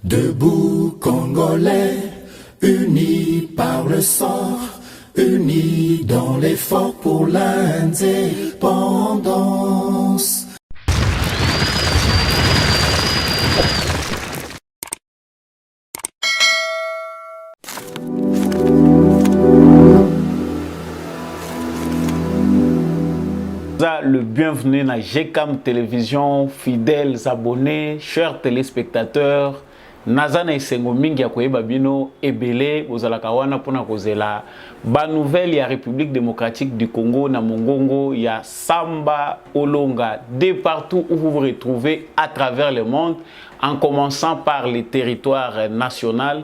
Debout Congolais, unis par le sang, unis dans l'effort pour l'indépendance. Le bienvenu à GCAM Télévision, fidèles abonnés, chers téléspectateurs. Nazana esengo mingi ya koyeba bino ebele bozalaka wana pona kozela ba nouvelle ya République démocratique du Congo na mongongo ya Samba Olonga de partout où vous vous retrouvez à travers le monde, en commençant par les territoires nationaux.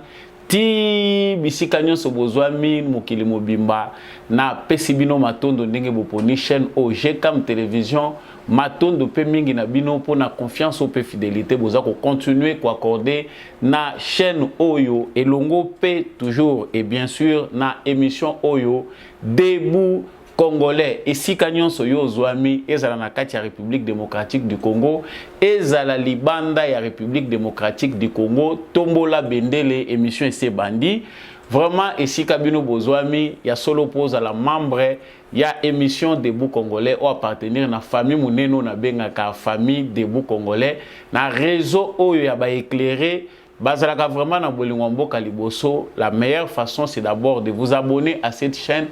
Ti bisika nyonso bozwami mokili mobimba na pesi bino matondo ndenge boponi chaîne o GCAM Télévision matondo pe mingi na bino pona confiance ou pe fidélité boza ko continuer ko accorder na chaîne oyo elongo pe toujours et bien sûr na émission oyo Debout Congolais esika nyonso yo zwami ezala na kati ya République démocratique du Congo ezala libanda ya République démocratique du Congo tombola bendele émission ese bandi vraiment esika bino bozwami ya solo pose à la membre ya émission Debout Congolais ou appartenir na famille muneno na bengaka famille Debout Congolais na réseau oyo ya ba éclairer bazalaka vraiment na bolingo mboka liboso. La meilleure façon c'est d'abord de vous abonner à cette chaîne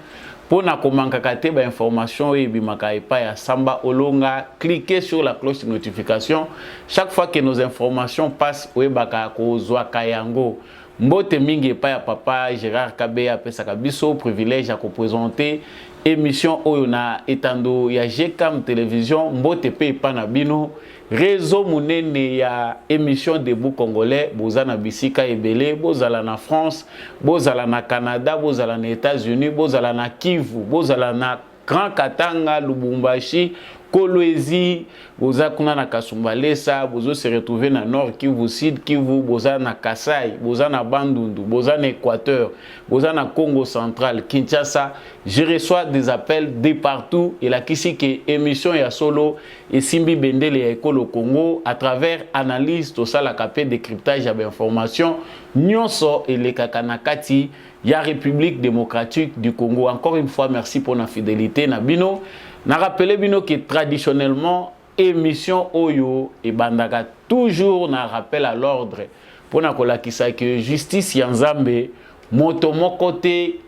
pour na komankakate ba information et bimaka epa ya Samba Olonga. Cliquez sur la cloche de notification chaque fois que nos informations passent oyebaka kozwa kayango. Mbote mingi epa ya papa Gérard Kabeya pesaka biso privilège à présenter émission oyo na etando ya GCAM Télévision. Mbote pe epa na bino réseau munene ya émission Debout Congolais bozana bisika ebele bozala na France, bozala na Canada, bozala na États-Unis, bozala na Kivu, bozala na Grand Katanga, Lubumbashi, Kolwezi, boza kuna na Kasumbalesa, bozo se retrouver na Nord Kivu, Sud Kivu, boza na Kasai, boza na Bandundu, boza na Équateur, boza na Congo central, Kinshasa. Je reçois des appels de partout et la kisi ke émission ya solo et simbi bendele ya ekolo Congo à travers analyse to sala kapé décryptage ya information nyonso et le kakanakati ya République démocratique du Congo. Encore une fois merci pour la fidélité na bino. Na rappelé bino que traditionnellement émission oyo et bandaka toujours na rappel à l'ordre pour na kolakisa que justice ya Nzambe moto moko te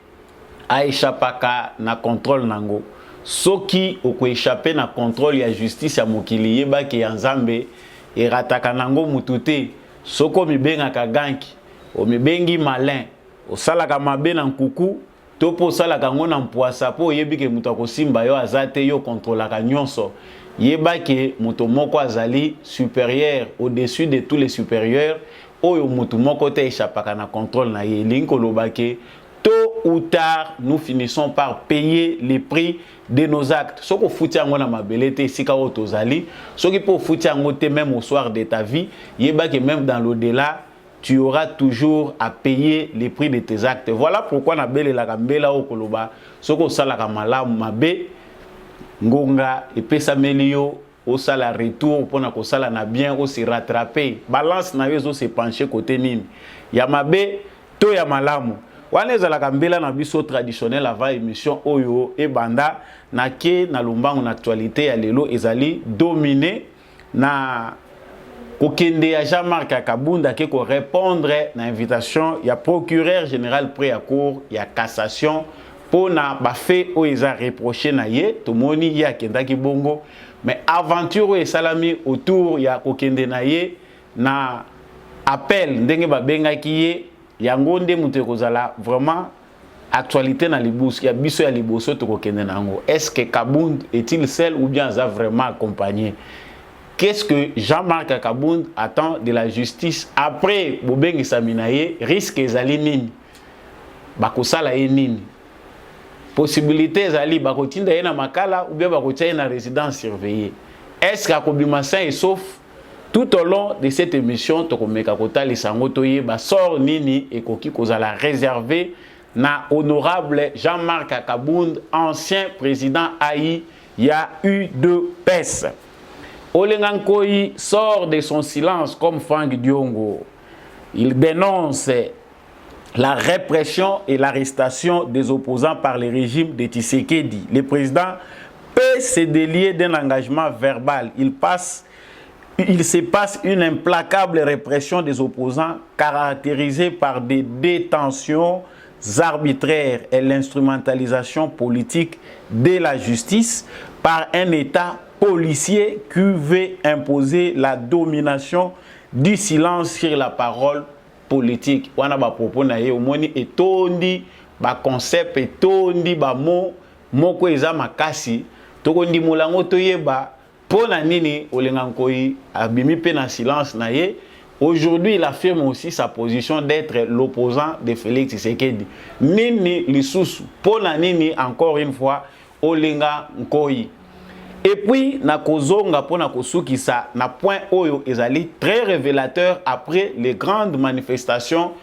a échappaka na contrôle nango. Soki oko échapper na contrôle ya justice ya mokili yeba ke ya Nzambe e rataka nango mutute. Soko mibengaka ganki o mibengi malin o salaka mabe na nkuku topo salaka ngo na mpoasa po yebi ke muto akosimba yo azate yo contrôlaka nyonso yeba ke muto moko azali supérieur au-dessus de tous les supérieurs oyo muto moko te échappaka na contrôle na ye linko lobake tôt ou tard nous finissons par payer les prix de nos actes. Soko futi yango na mabele te sika o tozali soki po futi yango te même au soir de ta vie yeba ke même dans l'au-delà tu auras toujours à payer les prix de tes actes. Voilà pourquoi na bele la kambela o koloba soko sala kamala mabe ngonga epesa melio au sala retour pour na ko sala na bien au se rattraper balance na yo se pencher côté nini ya mabe to ya malamu wana ezala kambela na biso traditionnel avant émission oyo e banda na ke na lombango na actualité ya lelo ezali dominé na kokende ya Jean-Marc Kabunda qui ko répondre na invitation ya procureur général près à cour ya cassation pour na ba fait o eza reproché na ye tomoni ya kendaki bongo mais aventure et salami autour ya kokende na ye na appel ndenge ba bengaki ye yango nde mutu kozala vraiment actualité na liboso ya biso ya liboso to kokende nango. Est-ce que Kabunda est-il seul ou bien ça vraiment accompagné? Qu'est-ce que Jean-Marc Kabunda attend de la justice après Bobengi Saminaye risque ezali nini? Bakosala ye nini? Possibilité ezali bakotinda ye na makala ou bien bakotia ye na résidence surveillée. Est-ce qu'akobima sain et sauf tout au long de cette émission tokomeka kotali sango toye ba sort nini ekoki kozala réservé na honorable Jean-Marc Kabunda ancien président AI ya U2PES. Olengankoi sort de son silence comme Franck Diongo. Il dénonce la répression et l'arrestation des opposants par le régime de Tshisekedi. Le président peut se délier d'un engagement verbal. Il se passe une implacable répression des opposants caractérisée par des détentions arbitraires et l'instrumentalisation politique de la justice par un État policier qui veut imposer la domination du silence sur la parole politique. Wana ba propos na ye omoni etondi ba concept etondi ba moko eza makasi tokondi molango toyeba pona nini olengankoi abimi pe na silence na ye. Aujourd'hui, il affirme aussi sa position d'être l'opposant de Félix Tshisekedi. Nini lisusu pona nini encore une fois olenga nkoi. Et puis, na kozonga pona kosukisa na point oyo ezali très révélateur après les grandes manifestations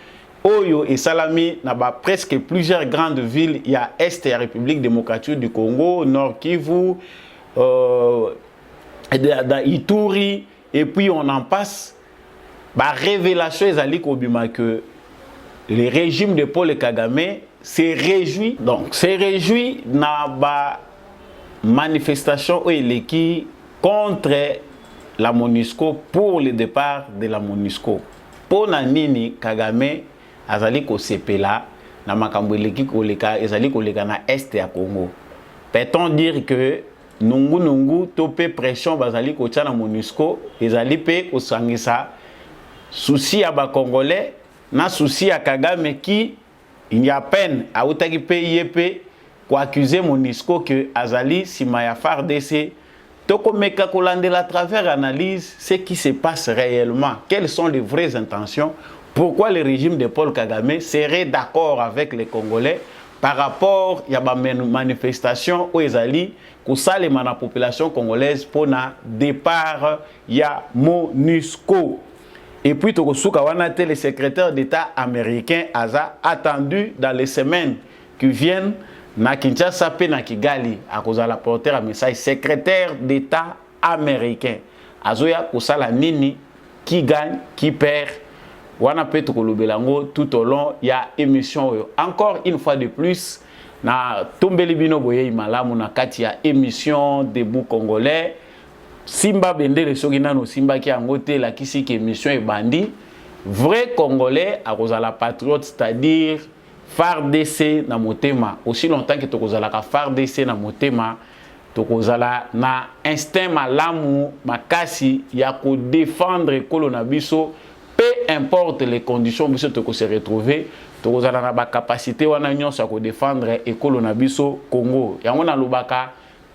oyo et salami na ba presque plusieurs grandes villes. Il y a Est et République démocratique du Congo, Nord Kivu, Ituri, et puis on en passe. Ba révélation ezali kobima que le régime de Paul Kagame s'est réjoui. Donc, s'est réjoui na ba manifestation qui contre la MONUSCO pour le départ de la MONUSCO. Pour nini Kagame azali ko sepela na makambo eleki koleka ezali koleka na Est ya Congo. Peut-on dire que nungu topé pression bazali ko tia na MONUSCO ezali pe ko sangisa souci à ba Congolais na souci à Kagame qui il y a peine à outaki PIEP pour accuser MONUSCO que Azali Simaya FARDC tokomeka kolandela à travers analyse ce qui se passe réellement, quelles sont les vraies intentions, pourquoi le régime de Paul Kagame serait d'accord avec les Congolais par rapport à la manifestation où Azali kosalema na population congolaise pour na départ ya MONUSCO. Et puis tokosuka wana le secrétaire d'État américain a attendu dans les semaines qui viennent na Kinshasa pe na Kigali à cause de la porter un message secrétaire d'État américain azoya kosala nini qui gagne qui perd wana pe tokolobelango tout au long ya émission encore une fois de plus na tombeli bino boye malamu na kati ya émission Debout Congolais Simba Bendele soki nano Simba ki angote la kisi ki émission e bandi vrai Congolais à cause de la patriote c'est-à-dire FARDC na motema aussi longtemps que tokozala ka FARDC na motema tokozala na instinct malamu makasi ya ko défendre ekolo na biso peu importe les conditions biso toko se retrouver tokozala na ba capacité wana nyonso ya ko défendre ekolo na biso Congo yango na lobaka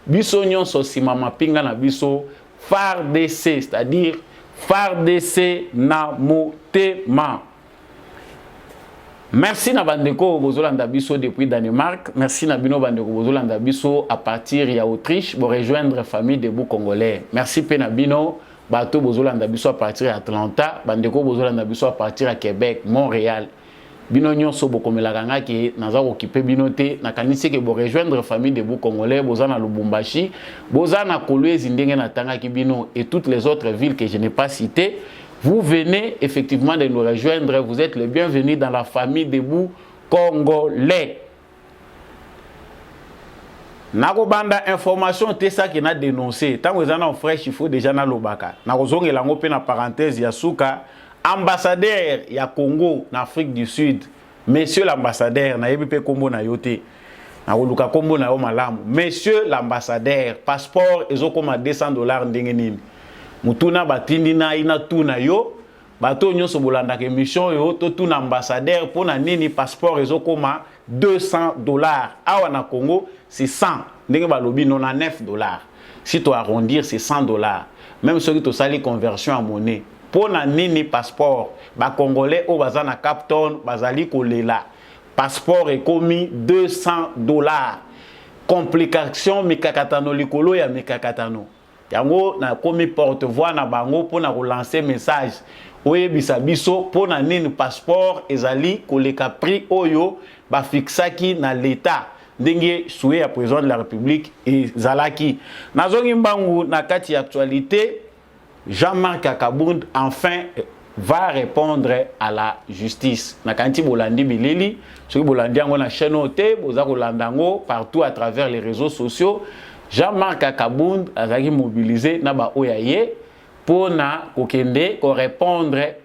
biso nyonso sima mapinga na biso FARDC c'est-à-dire FARDC na motema. Merci na bandeko bozolanda biso depuis Danemark. Merci na bino bandeko bozolanda biso à partir ya Autriche pour rejoindre famille Debout Congolais. Merci pe na bino bato bozolanda biso à partir ya Atlanta, bandeko bozolanda biso à partir ya Québec, Montréal. Bino nyonso bokomelaka ngaki naza occupé bino te na kanisi ke bo rejoindre famille Debout Congolais bozana Lubumbashi, bozana Kolwezi ndenge na tangaki bino et toutes les autres villes que je n'ai pas citées. Vous venez effectivement de nous rejoindre, vous êtes les bienvenus dans la famille Debout Congolais. Nakobanda information te ça qui n'a dénoncé. Tant que vous en fraîche, il faut déjà na lobaka. Nakozonge lango pe na parenthèse ya suka ambassadeur ya Congo en Afrique du Sud. Monsieur l'ambassadeur na yebi pe kombo na yote. Nakoluka kombo na yo malamu. Monsieur l'ambassadeur, passeport ezokoma $200 ndenge nini. Mutuna batindi na ina tuna yo bato nyonso bolanda ke mission yo to tuna ambassadeur pona nini passeport ezokoma $200 awa na Congo c'est 100 ndenge balobi $99 si to arrondir c'est $100 même ceux qui to sali conversion à monnaie pona nini passeport ba congolais o bazana Capton bazali kolela passeport ekomi $200 complication mikakatano likolo ya mikakatano yango na komi porte-voix na bango pour na relancer message oyebisa biso pona nini passeport ezali koleka prix oyo ba fixaki na l'état ndenge souhait à président de la République ezalaki nazongi mbangu na kati actualité Jean-Marc Akabund enfin va répondre à la justice. Nakanti bolandi bilili, ceux qui bolandi ango na chaîne ote, bozako landango partout à travers les réseaux sociaux. Jean-Marc Akabound a mobilisé na ba oyaye pour na kokende ko répondre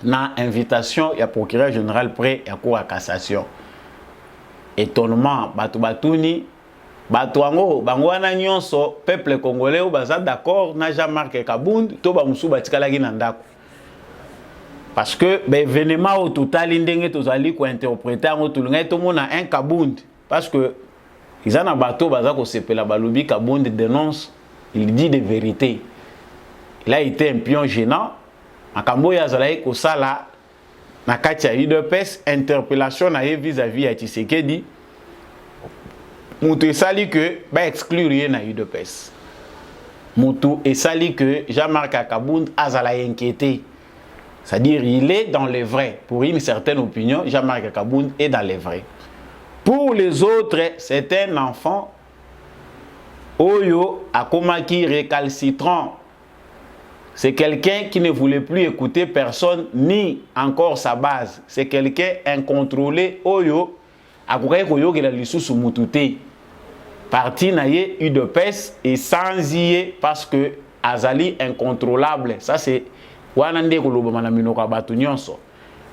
na invitation ya procureur général près ya cour à cassation. Étonnement batu batuni batu ango bango wana nyonso peuple congolais o baza d'accord na Jean-Marc Akabound to ba musu batikala ki na ndako. Parce que l'événement au total indenge tozali ko interpréter ngo tulunga to mona un Kabound parce que ils en a bateau bazako sepela balobi Kabound dénonce, il dit des vérités. Il a été un pion gênant. Makambo ya zalaï ko sala na kati ya UDPS interpellation na vis-à-vis ya Tshisekedi. Mutu esali que ba exclure na UDPS. Mutu esali que Jean-Marc Akabound azala inquiété. C'est-à-dire il est dans les vrais. Pour une certaine opinion, Jean-Marc Akabound est dans les vrais. Pour les autres, c'est un enfant Oyo Akomaki récalcitrant. C'est quelqu'un qui ne voulait plus écouter personne ni encore sa base. C'est quelqu'un incontrôlé. Oyo Akomaki Oyo qui a l'issue mutute. Parti naye UDPS et sans y parce que Azali incontrôlable. Ça c'est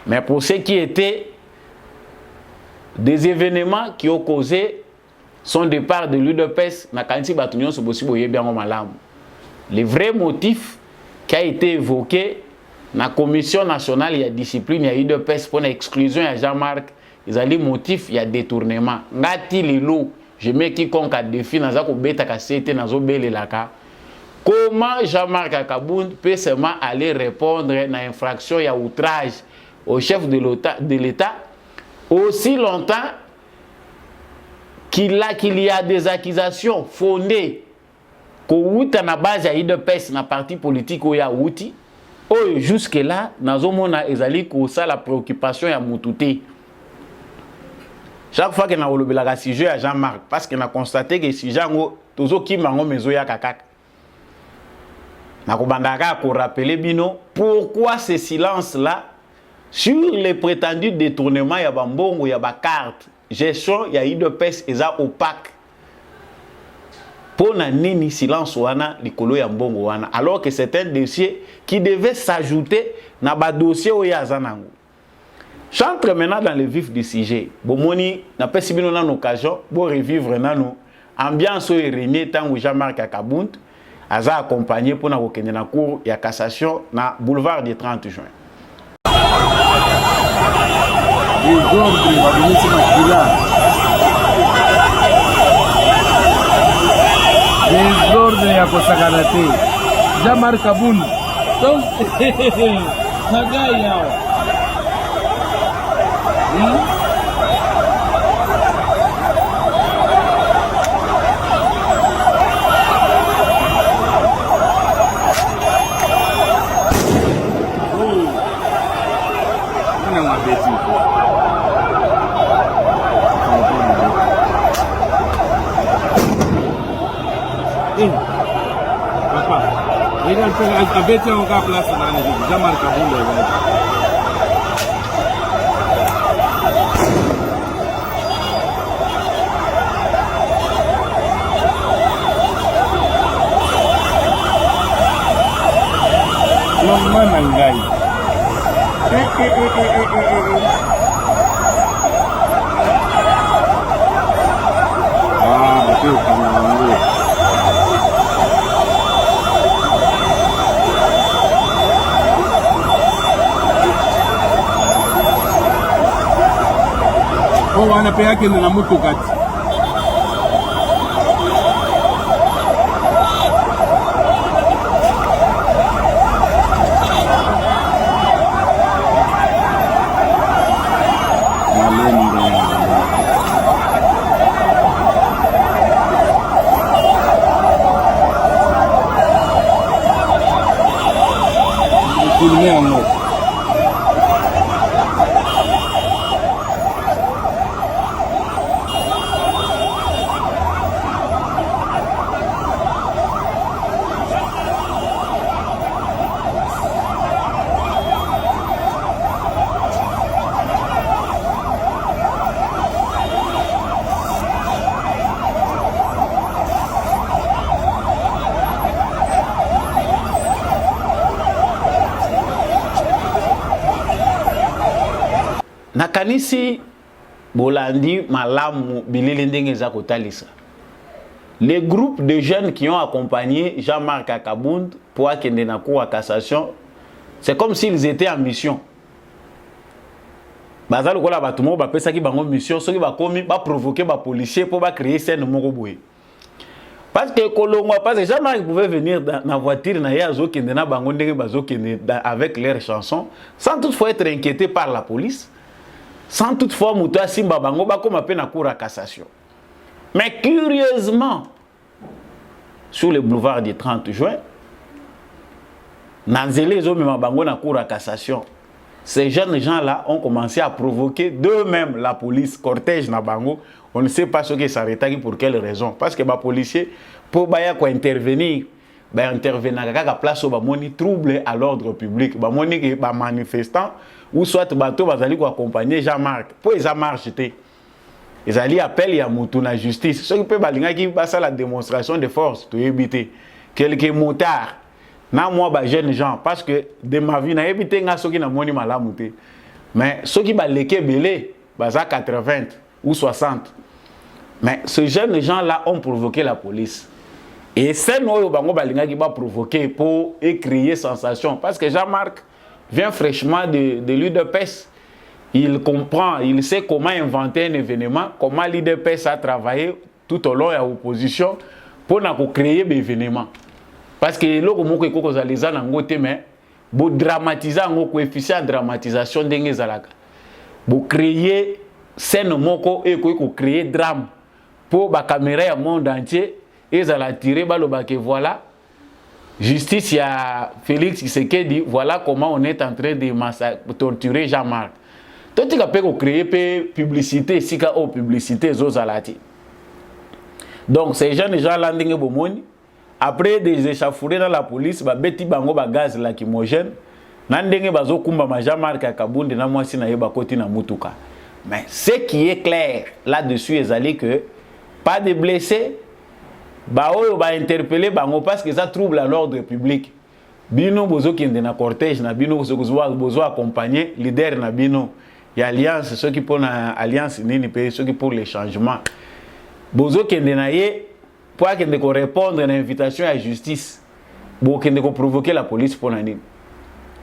mais pour ce qui était des événements qui ont causé son départ de l'UDPS, le vrai motif qui a été évoqué dans la Commission nationale de discipline de l'UDPS pour l'exclusion de Jean-Marc, ils ont le motif il y a détournement. Je mets quiconque a défi dans la comment Jean-Marc Akabound peut seulement aller répondre à une infraction et à outrage au chef de l'État aussi longtemps qu'il y a des accusations fondées qu'au na base à UDPS na parti politique ou ya outi jusque là nazomona ezali ko ça la préoccupation ya mutute. Chaque fois que na olobela sujet à Jean-Marc parce que na constaté que si Jean tozo ki mango mezo ya kakaka. Nakobandaka pour rappeler bino pourquoi ce silence là sur les prétendus détournements ya bambongo ya ba carte gestion ya UDPS eza opaque pour na nini silence wana likolo ya mbongo wana alors que c'est un dossier qui devait s'ajouter na ba dossier oya zanango. J'entre maintenant dans le vif du sujet. Bomoni na pesi bino na occasion pour revivre nanu ambiance o régné tango Jean-Marc Akabound Aza accompagné pour na na cour ya cassation na boulevard du 30 juin. Desordre ya kosakana te. Jean-Marc Akabound. Donc Nagaya. Papa, regarde, avec un gars place dans les villes, Jean-Marc Akabound. Longman Nangai. Ah, betul kamu. Oh, wanapea kile na mtu kati. nakanisi bolandi malamu bilili ndenge za kotalisa. Les groupes de jeunes qui ont accompagné Jean-Marc Akabound pour akende na cour à cassation, c'est comme s'ils étaient en mission. Bazalo kola batumo ba pesa ki bango mission, soki ba komi ba provoquer ba policier pour ba créer scène moko boye. Parce que Kolongwa, parce que Jean-Marc pouvait venir dans la voiture na yazo kende na bango ndenge bazo kende avec leurs chansons sans toutefois être inquiété par la police, sans toutefois muta simba bango ba comme appel na cour à cassation. Mais curieusement, sur le boulevard du 30 juin, Nanzele Zomima Bango na cour à cassation, ces jeunes gens-là ont commencé à provoquer d'eux-mêmes la police, cortège na Bango. On ne sait pas ce qui s'arrêtait pour quelle raison. Parce que les policiers, pour intervenir, intervenir à place où ils trouble à l'ordre public. Ils manifestants ou soit ils accompagner Jean-Marc. Pour les marche, ils allaient appeler à la justice. Ce qui peut passer la démonstration de force, pour éviter quelques motards. Na moi ba jeunes gens parce que de ma vie na évité nga soki na moni malamu te. Mais soki ba leke belé baza 80 ou 60. Mais ces jeunes gens là ont provoqué la police. Et c'est nous bango balinga qui va provoquer pour créer sensation parce que Jean-Marc vient fraîchement de l'UDPS. Il comprend, il sait comment inventer un événement, comment l'UDPS a travaillé tout au long de l'opposition pour créer des événements. Parce que loko moko ekoko zaliza na ngote mais bo dramatiser ngo coefficient de dramatisation ndenge zalaka. Bo créer scène moko eko créer drame pour ba caméra ya monde entier et za la tirer ba lo ba que voilà justice ya Félix Tshisekedi voilà comment on est en train de torturer Jean-Marc. Toi tu peux créer publicité sika o publicité zo zalati. Donc ces jeunes gens là ndenge bomoni après des échauffourées dans la police, ba beti bango ba gaz lacrymogène, nandenge bazo kumba ma Jean-Marc Akabound na mwasi na yeba koti na mutuka. Mais ce qui est clair là-dessus est que pas de blessés, ba oyo ba interpeller bango parce que ça trouble l'ordre public. Bino bozo kende na cortège na bino bozo accompagner leader na bino ya alliance ceux qui pour na alliance nini pe ceux qui pour les changements. Bozo kende na ye pour répondre à l'invitation à la justice, pour provoquer la police pour nanine,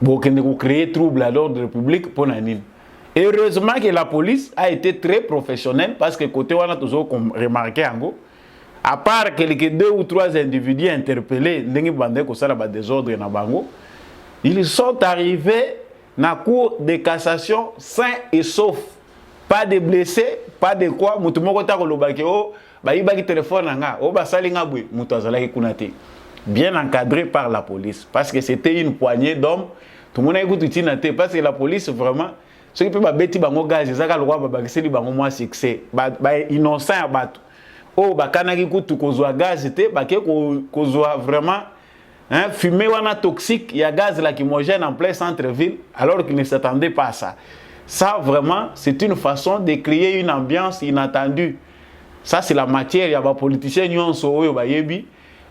pour créer trouble à l'ordre public pour nanine. Heureusement que la police a été très professionnelle parce que côté on a toujours remarqué en gros, à part quelques 2 ou 3 individus interpellés, désordre na bango, ils sont arrivés dans la cour de cassation sains et saufs, pas de blessés, pas de quoi, bien encadré par la police parce que c'était une poignée d'hommes tout le monde a écouté parce que la police vraiment ceux qui peuvent bêti bango gaz ezaka le roi babakiseli bango moi succès ba innocent abatu o bakana ki kutu kozwa gaz te ba ke kozwa vraiment fumée wana toxique il y a gaz lacrymogène en plein centre-ville alors qu'ils ne s'attendaient pas à ça. Ça vraiment c'est une façon de créer une ambiance inattendue. Ça c'est la matière ya ba politiciens nyonso oyo bayebi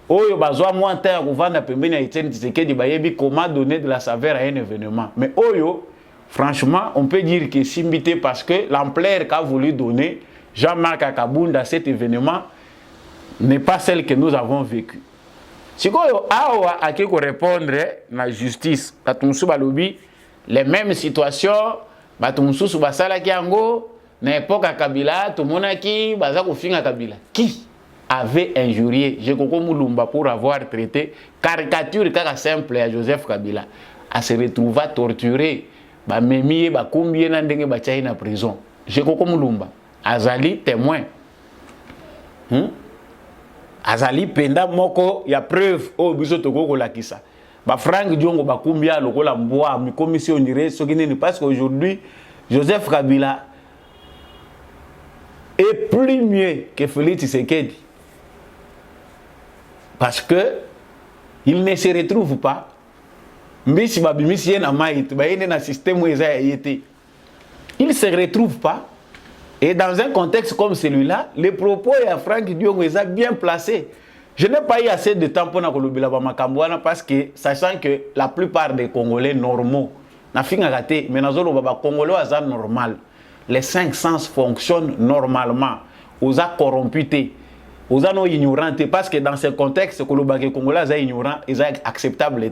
oyo bazwa moins terre kovanda pembeni ya Etienne Tshisekedi bayebi comment donner de la saveur à un événement. Mais oyo franchement on peut dire que simbité parce que l'ampleur qu'a voulu donner Jean-Marc Akabound à cet événement n'est pas celle que nous avons vécue. Si koyo awa akiko répondre na justice batumsu balobi les mêmes situations batumsu basala kiango na époque à Kabila, tout le monde qui baza kofinga Kabila. Qui avait injurié Jekoko Moulumba pour avoir traité caricature kaka simple à Joseph Kabila, à se retrouver torturé, ba memi ba combien na ndenge ba tchai na prison. Jekoko Moulumba azali témoin. Azali penda moko ya preuve o biso tokoko lakisa. Ba Frank Diongo ba combien lokola mboa mi commission dirait ce qui n'est parce qu'aujourd'hui Joseph Kabila est plus mieux que Félix Tshisekedi. Parce que il ne se retrouve pas. Il ne se retrouve pas. Et dans un contexte comme celui-là, les propos de Franck Diongo sont bien placés. Je n'ai pas eu assez de temps pour nous parce que, sachant que la plupart des Congolais normaux, mais les Congolais sont normal. les 5 sens fonctionnent normalement. Aux a corromputés, aux a non ignorants, parce que dans ce contexte, les Congolais sont ignorants, ils sont acceptables.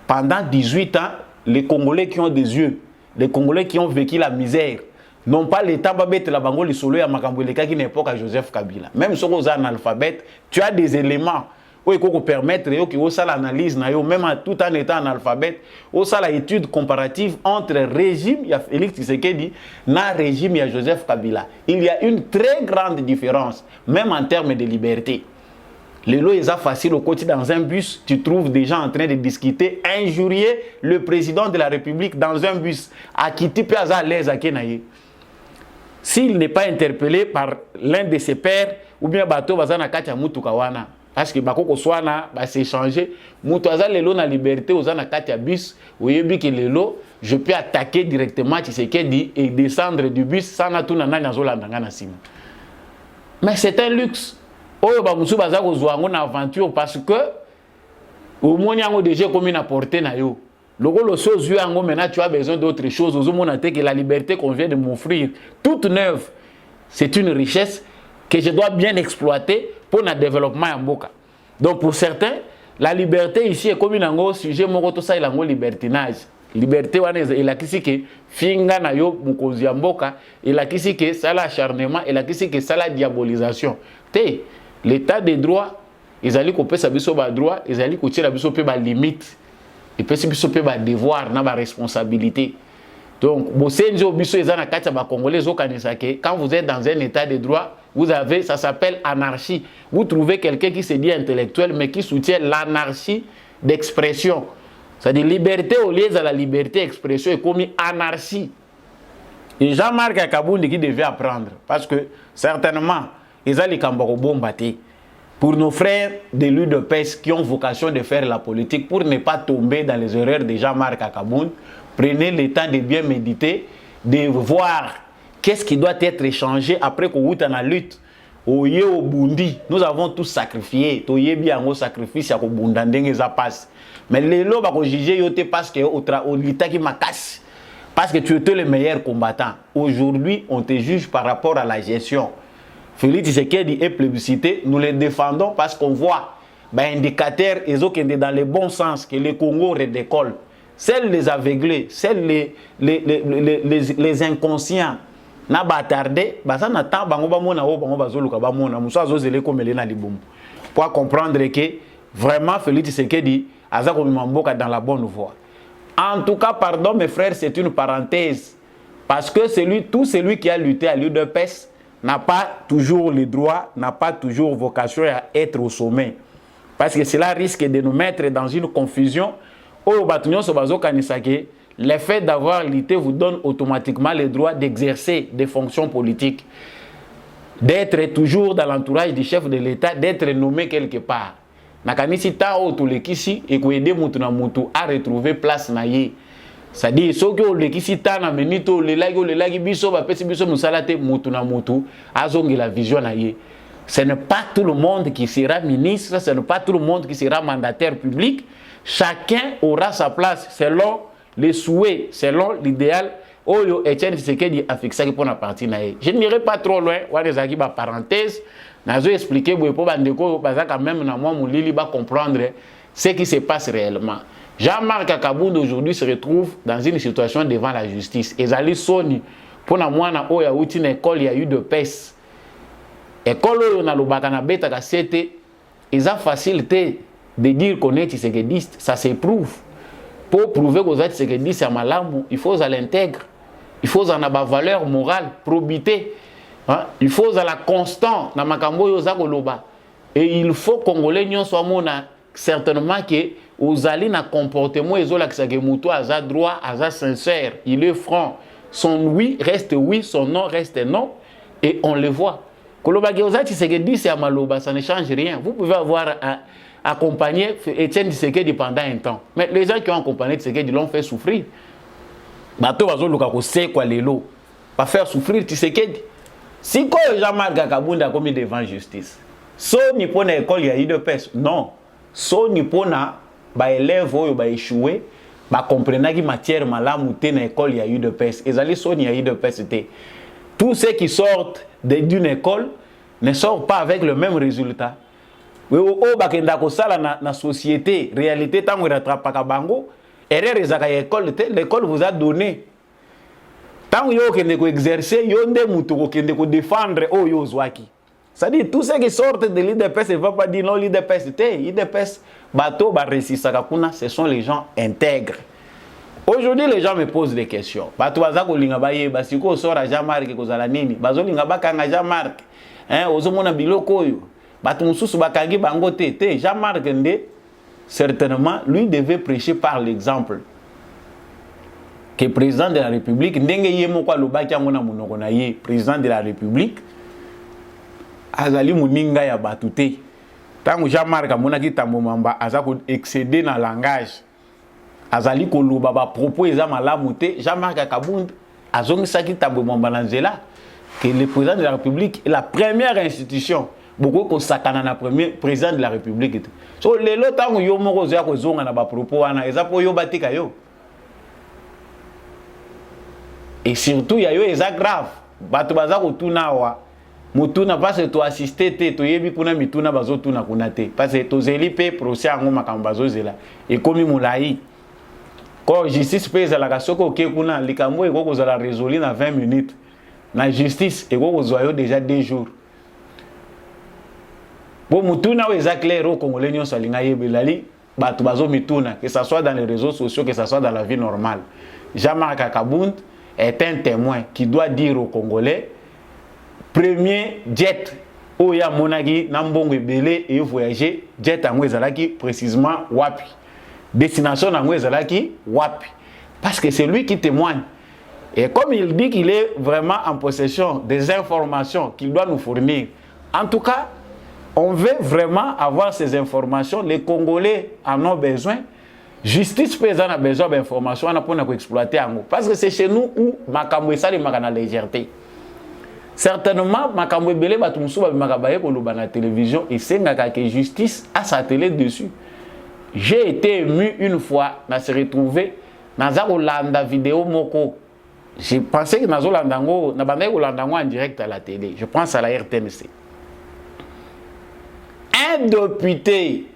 Pendant 18 ans, les Congolais qui ont des yeux, les Congolais qui ont vécu la misère, n'ont pas le temps de mettre la bango solo à Makamboueleka qui n'est pas à Joseph Kabila. Même si vous êtes analphabète, tu as des éléments qui peuvent permettre que vous fassiez l'analyse, même tout en étant analphabète, vous fassiez l'étude comparative entre régime, il y a Félix Tshisekedi, et régime, il y a Joseph Kabila. Il y a une très grande différence, même en termes de liberté. Les lois, c'est facile au côté dans un bus, tu trouves des gens en train de discuter, injurier le président de la République dans un bus, à qui tu peux à l'aise à Kenaye. S'il n'est pas interpellé par l'un de ses pairs, ou bien bateau bazana katia mutu kawana, parce que bako koswana ba s'échanger, mutu aza lelo na liberté ozana katia bus, oyebi que lelo je peux attaquer directement Tshisekedi et descendre du bus sans natuna nani azolanda na sima. Mais c'est un luxe. Oyo ba musu baza kozwa ngo na aventure parce que au moins yango déjà comme une apportée na yo. Maintenant, tu as besoin d'autre chose. Que la liberté qu'on vient de m'offrir, toute neuve, c'est une richesse que je dois bien exploiter pour le développement en Boka. Donc, pour certains, la liberté ici est comme un sujet, il a un libertinage. Liberté, il a qui que finga na yo mukozi mboka, il a qui que ça l'acharnement, il a qui que ça la diabolisation. L'état des droits, ils allaient couper sa biso ba droit, ils allaient couper la biso pe ba limite. Et puis, c'est un devoir, une responsabilité. Donc, quand vous êtes dans un état de droit, vous avez, ça s'appelle anarchie. Vous trouvez quelqu'un qui se dit intellectuel, mais qui soutient l'anarchie d'expression. C'est-à-dire liberté au lieu de la liberté d'expression est comme anarchie. Et Jean-Marc Akabundi qui devait apprendre. Parce que, certainement, ils ont les Kambaro battés. Pour nos frères de l'UDPS qui ont vocation de faire la politique, pour ne pas tomber dans les erreurs de Jean-Marc Akaboun, prenez le temps de bien méditer, de voir qu'est-ce qui doit être échangé après qu'on ait la lutte. Au Bundi, nous avons tous sacrifié. Toye bien un sacrifice à Bundandeng ça passe. Mais les lots va juger yote parce que au l'état qui m'a cassé. Parce que tu étais le meilleur combattant. Aujourd'hui, on te juge par rapport à la gestion. Félix Tshisekedi est plébiscité, nous les défendons parce qu'on voit les indicateurs dans le bon sens que le Congo redécolle. Celles les aveuglés, celles les inconscients, n'a pas tardé, ça n'attend pas pour comprendre que vraiment Félix Tshisekedi a dans la bonne voie. En tout cas, pardon mes frères, c'est une parenthèse parce que tout celui qui a lutté à l'UDPS n'a pas toujours le droit, n'a pas toujours vocation à être au sommet. Parce que cela risque de nous mettre dans une confusion où le fait d'avoir lutté vous donne automatiquement le droit d'exercer des fonctions politiques, d'être toujours dans l'entourage du chef de l'État, d'être nommé quelque part. Nakanisi ta otolekisi et ko aider mutu na mutu à retrouver place na ye. C'est-à-dire, ceux qui ont l'équipe na menito, les lagi biso, biso musalate mutu na mutu, azongi la vision na ye. Ce n'est pas tout le monde qui sera ministre, ce n'est pas tout le monde qui sera mandataire public. Chacun aura sa place selon les souhaits, selon l'idéal. Oyo Etienne Tshisekedi a fixé pour la partie na ye. Je n'irai pas trop loin, on les a dit par parenthèse, nazo expliquer pour bandeko bazaka même na moi mulili ba comprendre ce qui se passe réellement. Jean-Marc Akabound aujourd'hui se retrouve dans une situation devant la justice. Et Zali Soni, pour moi, il y a une école, il y a eu de peste. École, il y a le bakana beta cassette. Il a facilité de dire qu'on est tisséguédiste. Ça s'éprouve. Pour prouver que vous êtes tisséguédiste à Malamou, il faut à l'intègre. Il faut à la valeur morale, probité. Il faut à la constante. Et il faut que les Congolais soient certainement que aux alliés na comportement à droit, à sincère, il est franc. Son oui reste oui, son non reste non, et on le voit. Ça ne change rien. Vous pouvez avoir accompagné Etienne Tshisekedi pendant un temps, mais les gens qui ont accompagné Tshisekedi l'ont fait souffrir. Bateau c'est quoi les lots, pas faire souffrir Tshisekedi. Si Jean-Marc Akabound a commis devant justice, so ni pour l'école il y a eu de peste, non. So ni pour na ba élève oyo ba échoué ba comprenant qui matière malamu te na école il y a eu de peste et allez son il y a eu de peste. Tous ceux qui sortent d'une école ne sortent pas avec le même résultat. Oh bakenda ko sala na société réalité tango rattrape ka bango erreur ezaka école l'école vous a donné tango yo kende ko exercer yo nde mutu ko kende ko défendre oh yo zwaki. C'est-à-dire, tous ceux qui sortent de l'IDPS ne vont pas dire non, l'IDPS, l'IDPS, bateau, ce sont les gens intègres. Aujourd'hui, les gens me posent des questions. Bateau, bazako lingabaye, basiko sort à Jean-Marc, kozalanini, bazo lingabaka nga Jean-Marc, ozomona biloko yo, bato mususu bakangi bangote, Jean-Marc nde, certainement, lui devait prêcher par l'exemple. Que président de la République, ndenge yemo kwa lobaki angona munoko na ye, président de la République, azali muninga ya batute tangu Jean-Marc amonaki tambo mamba aza ko excéder na langage azali ko loba ba propos eza malamu te Jean-Marc Kabund azongisaki tambo mamba na nzela que le président de la République est la première institution beaucoup ko sakana na premier président de la République so lelo tangu yo moko zo ya ko zonga na ba propos wana eza po yo batika yo et surtout ya yo eza grave bato baza ko tunawa mutuna parce que tu assisté te to yebi kuna mituna bazo tuna kuna te parce que to zeli pe procès ango makambo bazo zela et komi mulai ko justice pesa la kasoko ke kuna likambo eko kozala résolu na 20 minutes na justice eko kozwa yo déjà 2 jours bon mutuna weza clair au congolais nyonso alinga yebelali bato bazo mituna que ça soit dans les réseaux sociaux que ça soit dans la vie normale. Jean-Marc Kabund est un témoin qui doit dire aux Congolais premier jet oya monagi nambongo ebele et voyager jet ango ezalaki précisément wapi destination ango ezalaki wapi parce que c'est lui qui témoigne et comme il dit qu'il est vraiment en possession des informations qu'il doit nous fournir en tout cas on veut vraiment avoir ces informations les Congolais en ont besoin justice paysanne a besoin d'informations on a pour exploiter ango parce que c'est chez nous où makambo esali makana légèreté. Certainement, makambo ebele batu musu ba makabaye ko loba na télévision et c'est que justice a sa télé dessus. J'ai été ému une fois, na se retrouver dans la vidéo moko. J'ai pensé que nazo landango na bandai ko landango en direct à la télé. Je pense à la RTNC. Un député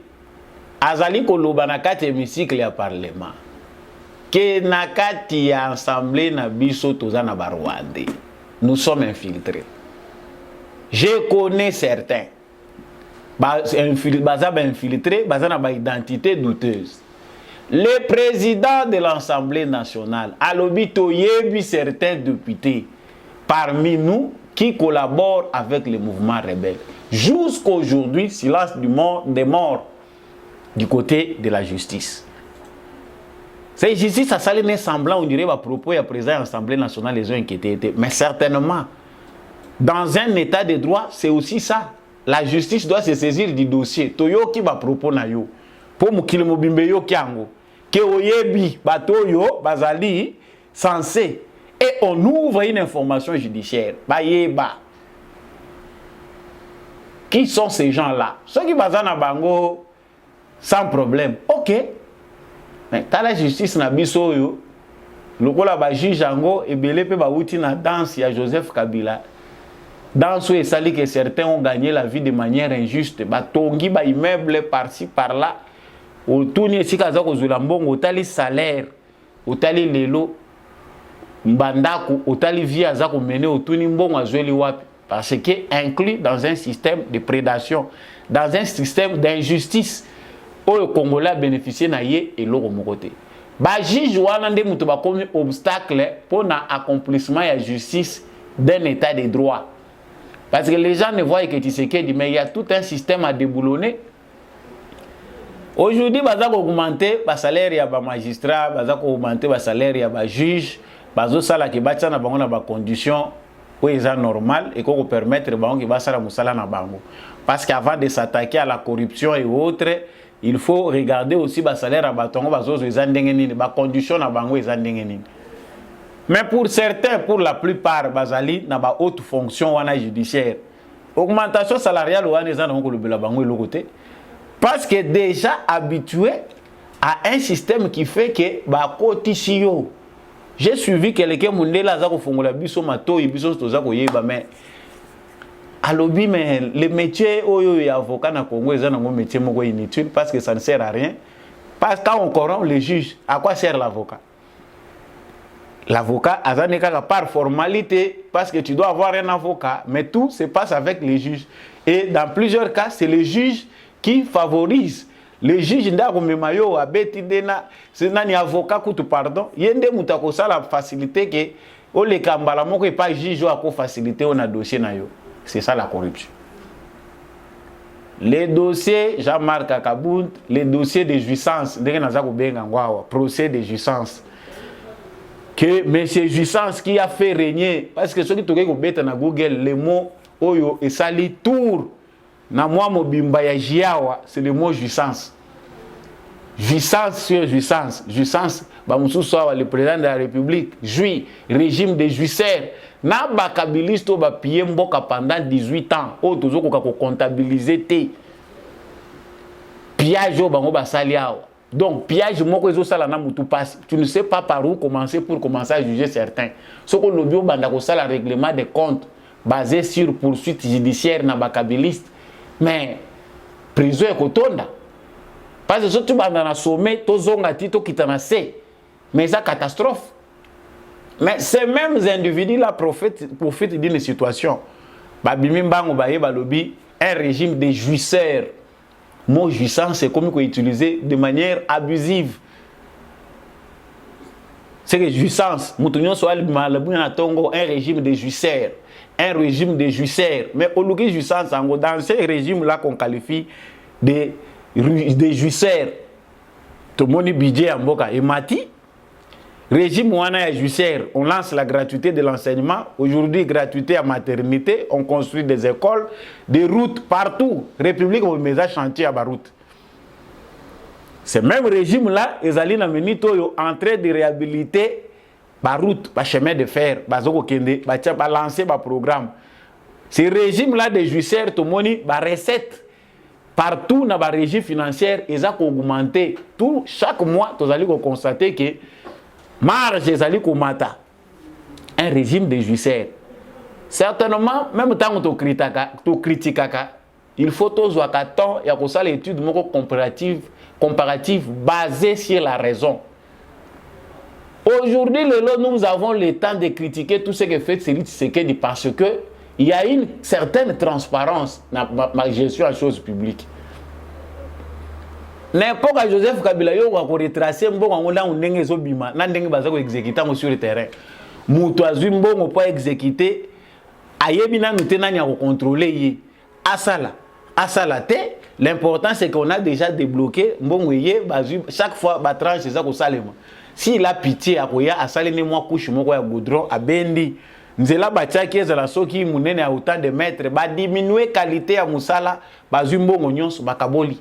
azali ko loba na kati hémicycle ya parlement. Que na kati ya assemblée na biso toza na barwande. Nous sommes infiltrés. Je connais certains. Infiltrés, basés identité douteuse. Le président de l'Assemblée nationale, Alobito Yebi, certains députés parmi nous qui collaborent avec le mouvement rebelle. Jusqu'aujourd'hui, silence des morts du côté de la justice. C'est justice, ça s'allait semblant, on dirait, à propos, à présent, l'Assemblée nationale, les ont inquiétés. Mais certainement, dans un état de droit, c'est aussi ça. La justice doit se saisir du dossier. Toyo qui va proposer na yo. Pour mukile mobimbe yo kiango. Ke oyebi, bato yo, bazali, censé. Et on ouvre une information judiciaire. Bayeba. Qui sont ces gens-là? Ceux qui basent na bango, sans problème. Ok. Mais ta la justice na biso yo lokola ba juge ango ebele pe ba wuti na danse ya Joseph Kabila danse et sali que certains ont gagné la vie de manière injuste ba tongi ba immeuble par-ci par-là otuni esika za kozula mbongo otali salaire otali lelo mbandako otali vie aza ko mener otuni mbongo azweli wapi parce que inclus dans un système de prédation dans un système d'injustice le Congolais a bénéficié na ye et l'autre mon côté. Ba juge wana nde mutu ba comme obstacle pour l'accomplissement de la justice d'un état de droit. Parce que les gens ne voient que Tshisekedi mais il y a tout un système à déboulonner. Aujourd'hui, baza ko augmenter ba salaire ya ba magistrat, baza ko augmenter ba salaire ya ba juge, bazo sala ke ba tsana bango na ba condition où ils sont normal et qu'on permettre bango ki ba sala musala na bango. Parce qu'avant de s'attaquer à la corruption et autres il faut regarder aussi le salaire à batongo bazozo ezandengenini ba condition na bango ezandengenini. Mais pour certains, pour la plupart bazali na ba haute fonction wana judiciaire. Augmentation salariale wana ezana ko lobela bango le côté parce que déjà habitué a un système qui fait que ba kotisi yo. J'ai suivi quelqu'un mundela za ko fongola biso mato biso toza ko yeba mais alobi mais le métier oyo ya avocat na Congo eza nango métier moko inutile parce que ça ne sert à rien. Parce que quand on corrompt les juges, à quoi sert l'avocat? L'avocat a par formalité parce que tu dois avoir un avocat, mais tout se passe avec les juges. Et dans plusieurs cas, c'est les juges qui favorisent. Les juges ndako memayo abeti dena c'est nani avocat kutu pardon yende mutako sala facilité que o le kambala moko et pas juge a ko facilité on a dossier na yo. C'est ça la corruption. Les dossiers Jean-Marc Akabound, les dossiers de jouissance ndenge naza ko benga ngwawa procès de jouissance que monsieur jouissance qui a fait régner parce que ceux qui toke ko beta na Google les mots oyo et sali tour na moi mobimba ya jiawa c'est le mot jouissance. Jouissance sur jouissance. Jouissance, ba mususu wa le président de la République, jouit, régime de jouisseurs. Na ba kabilisto ba piye mboka pendant 18 ans. O tozo ko comptabiliser te. Piage ba ngo ba sali awa. Donc piage moko ezo sala na mutu passe. Tu ne sais pas par où commencer pour commencer à juger certains. Soko lobio banda ko sala règlement des comptes basé sur poursuite judiciaire na ba kabiliste. Mais prison est kotonda parce que si tu vas dans le sommet tozonga tito kitana se mais ça catastrophe. Mais ces mêmes individus là profitent d'une situation babimi mbango baye balobi un régime de jouisseurs. Mot jouissance c'est comme qu'on utilisé de manière abusive. C'est que jouissance mutunyo so al malabu na tongo un régime de jouisseurs. Un régime de jouisseurs. Mais au lieu de jouissance, dans ce régime-là qu'on qualifie de jouisseurs, tout le monde budget en boka et mati. Régime wana ya jouisseurs, on lance la gratuité de l'enseignement. Aujourd'hui, gratuité à maternité, on construit des écoles, des routes partout. République au message chantier à Baroute. Ce même régime-là, ils allaient en train de réhabiliter ba route, ba chemin de fer, ba zoko kende, ba lancer ba programme. Ce régime là de jouisseurs to moni ba recette partout na ba régime financière ils a augmenté tout chaque mois tu allez constater que marge ils allez mata un régime de jouisseurs. Certainement même tant to critikaka il faut toujours temps ya ko sala étude moko comparative basée sur la raison. Aujourd'hui, nous avons le temps de critiquer tout ce que fait Félix Tshisekedi parce qu'il y a une certaine transparence dans ma gestion en choses publiques. N'importe quoi, Joseph Kabila, il va retracer un bon angle où n'engage au bima, n'engage pas à exécuter sur le terrain. Moutoazou bon pas exécuter, ayebina nous tenons à contrôler. Asala te. L'important c'est qu'on a déjà débloqué. Bon chaque fois batranche c'est ça qu'on salema. S'il a pitié à Koya, à Salene, moi, couche, moi, à Goudron, à Bendi, Nzela Batia, qui est la soki, mounene à autant de mètres, va diminuer qualité à Moussala, Bazumbo, Monions, Bakaboli.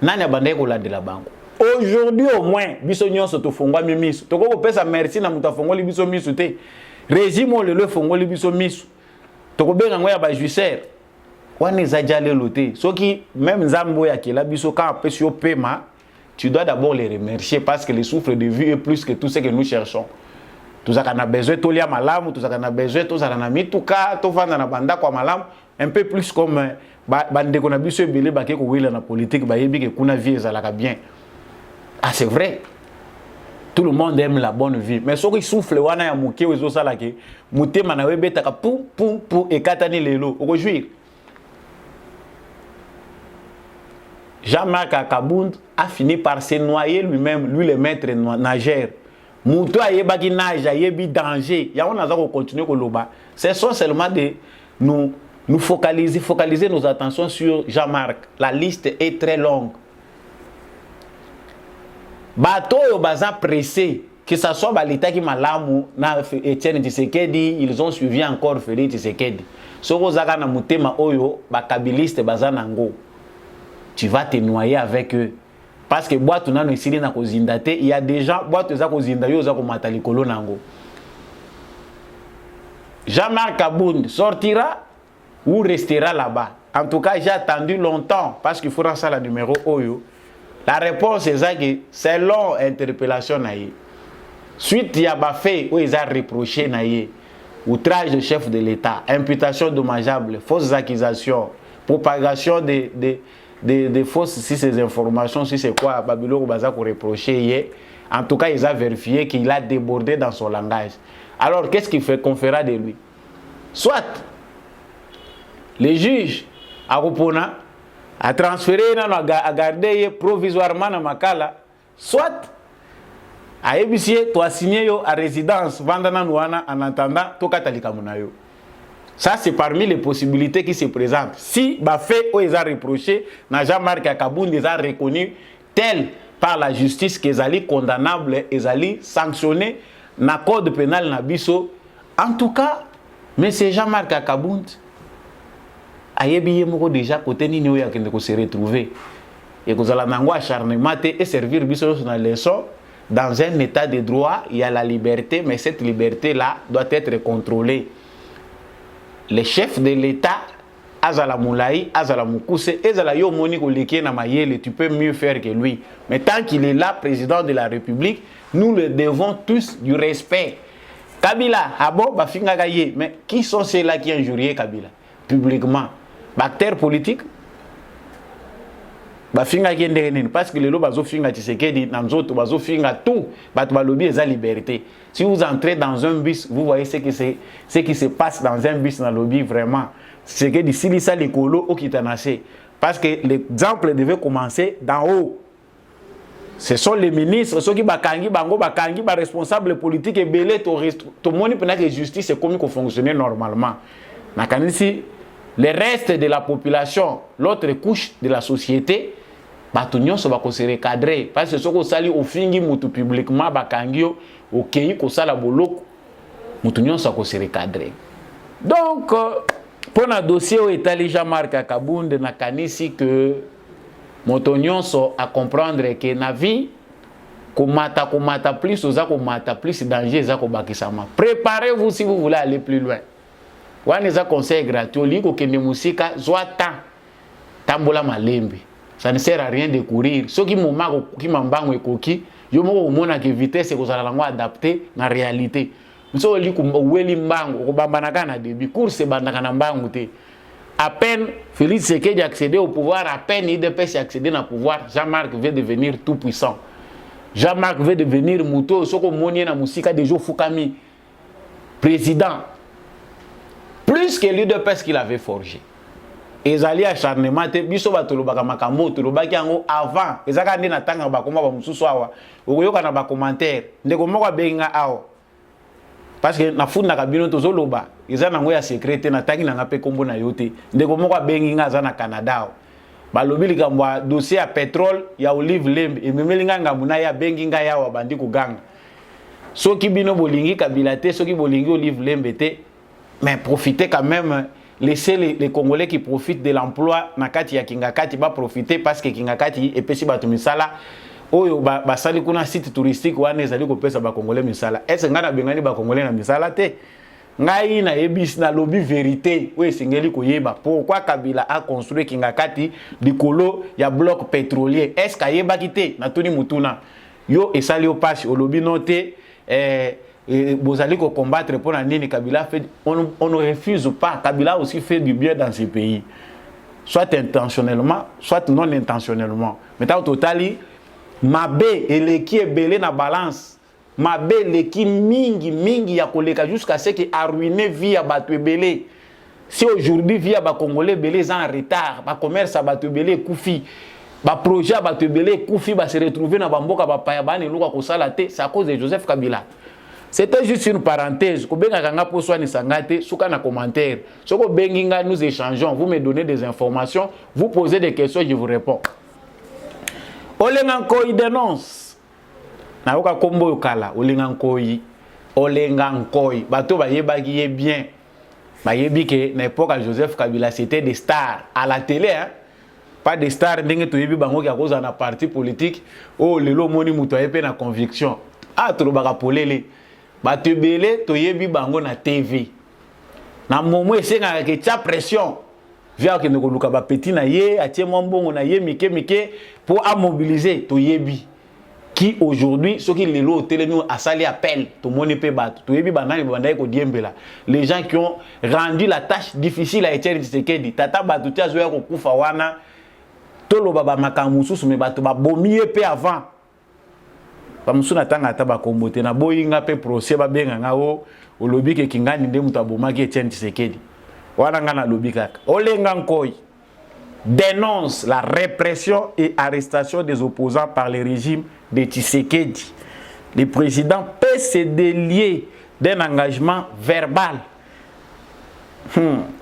Nanya Bandeko la de la banque. Aujourd'hui, au moins, Bissonion se te fongwa mimis. Toko pesa merci na mutafongo li biso misu te. Régime le fongo li biso misu. Toko benga ngoya ba juisseur. Wane za jale loté. Soki même Zambo ya ki la biso ka pesio pema. Tu dois d'abord les remercier parce que le souffle de vie est plus que tout ce que nous cherchons. Tout ça qu'on a besoin, tout liam malam, tout ça qu'on a besoin, tout ça qu'on a mis, tout cas, tout va dans la banda quoi malam, un peu plus comme bande qu'on a besoin de belé baké ko wila na politique, ba yebi que kuna vie ça la bien. Ah c'est vrai. Tout le monde aime la bonne vie, mais ceux qui soufflent wana ya muké wezo sala ke mutema na webeta ka pou et katani lelo. Au jouir. Jean-Marc Akabound a fini par se noyer lui-même, lui le maître nageur. Moutou a yebaki nage, a yebi danger. Ya on a continuer ko loba. C'est seulement de nous focaliser nos attentions sur Jean-Marc. La liste est très longue. Bateau yo baza pressé, que ça soit l'État qui malamu na Etienne Tshisekedi, ils ont suivi encore Félix Tshisekedi. Soko zaka na mutema oyo ba kabiliste baza nango. Tu vas te noyer avec eux. Parce que boîte na no isili na kozindate, il y a des gens boîte za kozinda yo za ko matali kolo nango. Jean-Marc Abound sortira ou restera là-bas. En tout cas, j'ai attendu longtemps parce qu'il faudra ça la numéro oyo. La réponse est que selon interpellation naïe, suite il y a des faits où ils ont reproché naïe, outrage de chef de l'État, imputation dommageable, fausses accusations, propagation de fausses, si ces informations, si c'est quoi, Babylone Baza pour reprocher, en tout cas, ils ont vérifié qu'il a débordé dans son langage. Alors, qu'est-ce qu'il fait qu'on fera de lui? Soit les juges à Rupona a transféré, a gardé provisoirement dans Makala, soit a ébissé, toi signé à résidence, vendana nouana en attendant, to katalika munayo. Ça, c'est parmi les possibilités qui se présentent. Si Bafé ou ils ont reproché, n'a Jean-Marc Akaboun les a reconnu tel par la justice qu'ils allaient condamnables, ils allaient sanctionner dans le code pénal Nabiso. En tout cas, mais c'est Jean-Marc Akaboun. Ayebi yemoko déjà côté ni nyoya qui ne se retrouver et que vous allez n'ango acharnement et servir biso dans la leçon. Dans un état de droit, il y a la liberté, mais cette liberté-là doit être contrôlée. Les chefs de l'État, Azala Moulaï, Azala Moukousse, Azala Yomoni Koleke na Mayele, tu peux mieux faire que lui. Mais tant qu'il est là, président de la République, nous le devons tous du respect. Kabila, ah bon, Bafinga Gaye, mais qui sont ceux-là qui injurient Kabila publiquement? Acteurs politiques? Bafinga Genderenin, parce que les lots bazofinga Tshisekedi, Namzoto bazofinga tout, batbalobi et la liberté. Si vous entrez dans un bus, vous voyez ce qui se passe dans un bus dans le lobby vraiment. C'est que d'ici ça les colos au Kitanase. Parce que l'exemple devait commencer d'en haut. Ce sont les ministres, ceux qui bakangi, bango bakangi, ba responsables politiques et belé, tout le monde peut que justice est comme qu'on fonctionner normalement. Nakanisi, le reste de la population, l'autre couche de la société, batunyon se va se recadrer parce que ce qu'on sali au fingi mutu publiquement bakangio au kei ko sala boloko mutunyon se va se recadrer. Donc pour un dossier où est Jean-Marc Akaboun na kanisi que mutunyon so à comprendre que na vie komata plus oza komata plus danger za ko bakisama. Préparez-vous si vous voulez aller plus loin. Wana za conseil gratuit liko kende musika zwa temps tambola malembe. Ça ne sert à rien de courir. Ceux qui m'ont marqué, qui m'ont bango koki, yo mo mona que vitesse ko sala lango adapter na réalité. Nso li ko weli mbango ko bambanaka na début course bandaka na mbango te. À peine Félix Tshisekedi accéder au pouvoir, à peine IDPS accéder au pouvoir, Jean-Marc veut devenir tout puissant. Jean-Marc veut devenir muto soko moni na musika de Jo Fukami président. Plus que l'IDPS qu'il avait forgé. Ils allaient acharnement te biso batolobaka makambo tolobaki yango avant ezaka nde na tanga bakoma ba mususu awa okoyoka na ba commentaire ndeko moko benga awa parce que na funda kabino tozoloba eza nango ya secret na tangi na pe kombo na yote ndeko moko bengi nga za na Canada balobi likambo dossier ya pétrole ya Olive Lembe ememeli nga muna ya bengi nga yawa bandi kuganga soki bino bolingi Kabila te soki bolingi Olive Lembe te mais profitez quand même. Laissez les Congolais qui profitent de l'emploi nakati ya Kingakati ba profiter parce que Kingakati et pesi batu misala oyo ba sali kuna site touristique wana ezali ko pesa ba Congolais misala est-ce ngana bengani ba Congolais na misala te ngai na ebis na lobby vérité oyo singeli ko yeba pourquoi Kabila a construit Kingakati dikolo ya bloc pétrolier est-ce kayeba kité na tuni mutuna yo esali o passe au lobby noté vous allez combattre pour la nini Kabila fait, on ne refuse pas. Kabila aussi fait du bien dans ce pays, soit intentionnellement, soit non intentionnellement. Mais au total, Mabe et les qui est belé na balance, Mabe les qui mingi ya koleka jusqu'à ce qui a ruiné vie à batu belé. Si aujourd'hui vie à ba Congolais belé en retard, ba commerce à batu belé koufi, ba projet à batu belé koufi ba se retrouver na bamboka ba payabane luka ko salate, c'est à cause de Joseph Kabila. C'était juste une parenthèse. Souka na commentaire. Soko benginga, nous échangeons. Vous me donnez des informations. Vous posez des questions, je vous réponds. Olengankoi dénonce. Naoka kombo yokala. Olengankoi. Olengankoi. Bato bayeba qui est bien. Bayebi que n'importe à Joseph Kabila, c'était des stars. À la télé, hein. Pas des stars. N'engue toyebi bango qui a cause dans un parti politique. Oh, lelo moni mutoyepe na conviction. Ah, tolobaka polele. Batu belé toyebi bango na TV. Na momo esenga ke tia pression. via que nous luka ba petit na ye atie mbongo na ye mike pour à mobiliser to yebi qui aujourd'hui ceux qui les lots télé nous a sali appel tout monde peut battre to yebi banani bandaye ko diembela les gens qui ont rendu la tâche difficile à Etienne Tshisekedi tata batuti azoya ko kufa wana tolo baba makamususu me bato ba bomie pe avant ba musuna tanga taba kombote na boyinga pe procès ba benga ngao olobi ke kingani nde mutu abomaki Etienne Tshisekedi wana ngana lobi kaka olenga nkoi dénonce la répression et arrestation des opposants par le régime de Tshisekedi. Le président peut se délier d'un engagement verbal.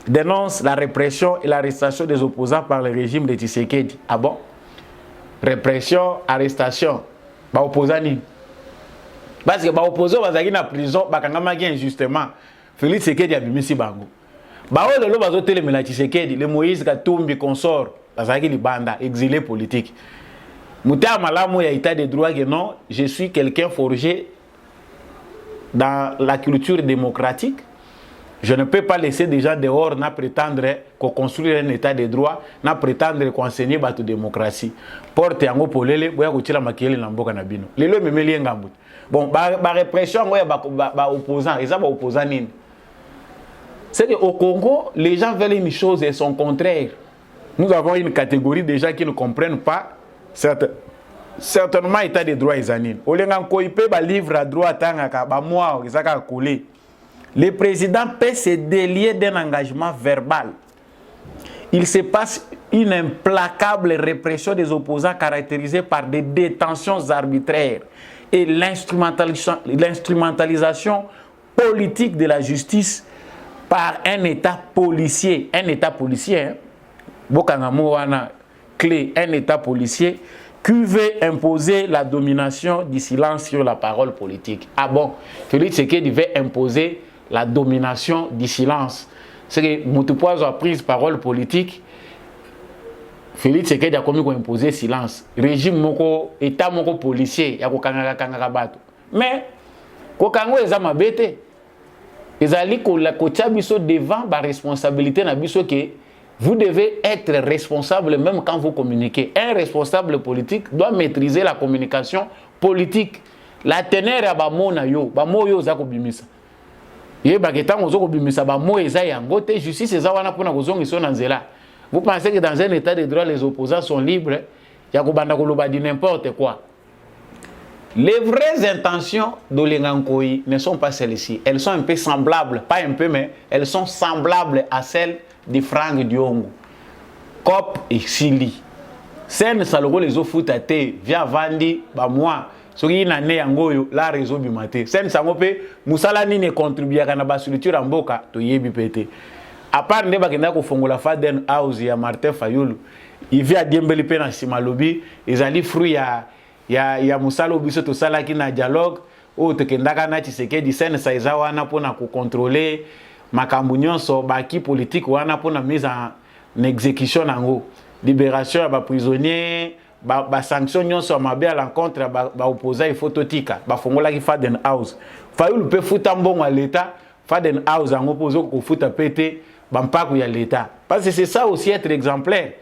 Dénonce la répression et l'arrestation des opposants par le régime de Tshisekedi. Ah bon? Répression, arrestation. Ba opposant ni. Parce que ba opposant bazaki na prison bakangama ki injustement. Félix Tshisekedi a bimisi bango. Ba o lelo bazo telemela Tshisekedi, le Moïse Katumbi consort, bazaki libanda, exilé politique. Mouta malamu ya état de droit que non, je suis quelqu'un forgé dans la culture démocratique. Je ne peux pas laisser des gens dehors na prétendre qu'on construire un état de droit, na prétendre qu'on enseigne la démocratie. Porte yango polele, boya kutila makele na mboka na bino. Lelo memeli ngambu. Bon, ba répression ngoya ba opposant, eza ba opposant nini? C'est qu'au Congo, les gens veulent une chose et son contraire. Nous avons une catégorie de gens qui ne comprennent pas certainement l'état des droits isanines. Livre à droit, le président peut se délier d'un engagement verbal. Il se passe une implacable répression des opposants caractérisée par des détentions arbitraires et l'instrumentalisation politique de la justice par un État policier, hein? Clé, un État policier qui veut imposer la domination du silence sur la parole politique. Ah bon, Félix Tshisekedi veut imposer la domination du silence. C'est que Moutoupoise a pris parole politique. Félix Tshisekedi a commis qu'on imposer silence. Régime moko, État moko policier, ya ko kangaka bato. Mais ko kango ezama bete. Ezali ko la kotia biso devant ba responsabilité na biso que vous devez être responsable même quand vous communiquez. Un responsable politique doit maîtriser la communication politique. La teneur ya ba mo na yo za ko bimisa. Ye ba ketango zo ko bimisa ba mo eza yango te justice eza wana pona ko zongiso na nzela. Vous pensez que dans un état de droit les opposants sont libres? Ya ko banda ko loba di n'importe quoi. Les vraies intentions d'Olengankoi ne sont pas celles-ci. Elles sont un peu semblables, pas un peu, mais elles sont semblables à celles de Franck Diongo, Cop et Sili. Sen saloko les ofutate via vandi ba moi. Soki na ne yangoyo la réseau bimate. Sen sangope musala nini contribuer kana ba structure mboka to yebi pété. À part ne ba kenda ko fongola Faden House ya Martin Fayulu. Il vient Diembeli pe na simalobi, ezali fruit ya musalo biso to sala ki na dialogue o te kendaka na Tshisekedi sen sa eza wana pona ko contrôler makambu nyonso baki politique wana pona mise en exécution nango libération ya ba prisonnier ba sanction nyonso mabe à l'encontre ba opposant phototika ba fongola ki Faden House Fayulu pe futa mbongo à l'état Faden House en opposo ko futa pété ba mpaku ya l'état parce que c'est ça aussi être exemplaire.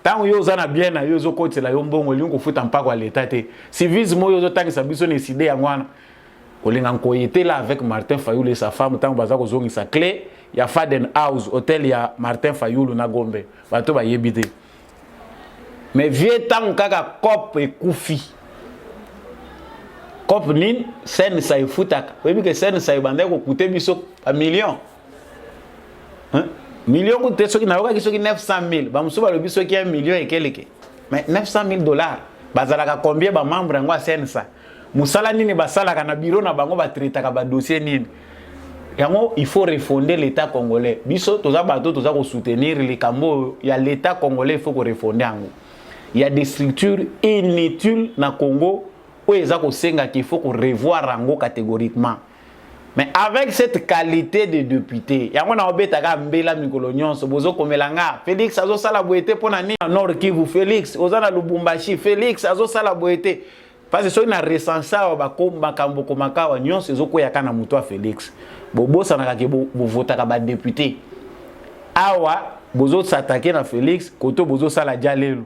Tant yo zana bien na yo zo côté la yo mbongo lingo futa mpako à l'état te civisme yo zo tangisa biso ne sidé ya ngwana olinga nkoyete là avec Martin Fayulu et sa femme tant baza ko zongisa clé ya Faden House hôtel ya Martin Fayulu na Gombe bato ba yebite mais vieux tant kaka Cop et Koufi Cop nin sen sa ifuta webi ke sen sa ibande ko coûter biso a million hein. Million de ceux qui n'ont pas 900 000. Bah, monsieur, le biso qui a 1 million et quelques. Mais 900 000 $. Bazalaka combien de membres en sensa? Musala nini basala kana bureau na bango ba traiter ka dossier nini. Yango il faut refonder l'état congolais. Biso toza bato toza ko soutenir les cambo ya l'état congolais il faut ko refonder yango. Il y a des structures inutiles na Congo où eza ko senga qu'il faut ko revoir yango catégoriquement. Mais avec cette qualité de député, il y a un obétaga mbela mikolonion, bozo komelanga, Félix azo sala boete pona ni Nord Kivu, Félix ozana Lubumbashi, Félix azo sala boete. Parce que so na recensa ba komba kambo komaka wa nyonso ezoko ya kana muto a Félix. Bobo sanaka ke bo vota ka ba député. Awa bozo s'attaquer na Félix koto bozo sala dialelo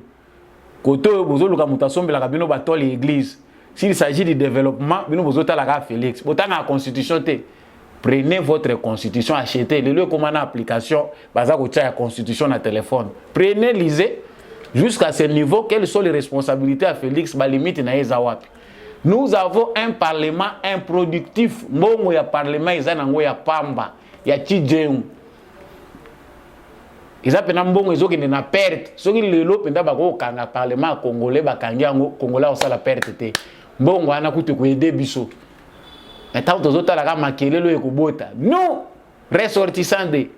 koto bozo luka mutasombe la kabino batoli église. S'il s'agit du développement bino bozo tala Félix botanga la constitution te. Prenez votre constitution, achetez le lieu comment application baza ko la constitution na téléphone. Prenez, lisez jusqu'à ce niveau quelles sont les responsabilités à Félix ba limite na ezawapi. Nous avons un parlement improductif. Mbongo ya parlement ezanango ya pamba ya Tidjeng. Ils appellent mbongo ezoki na perte. Soki lelo penda bako kanga parlement congolais bakangi yango congolais osala perte te. Mbongo ana kutu ko aider biso. Et tant que autres la makelelo ekobota. Nous ressortissants de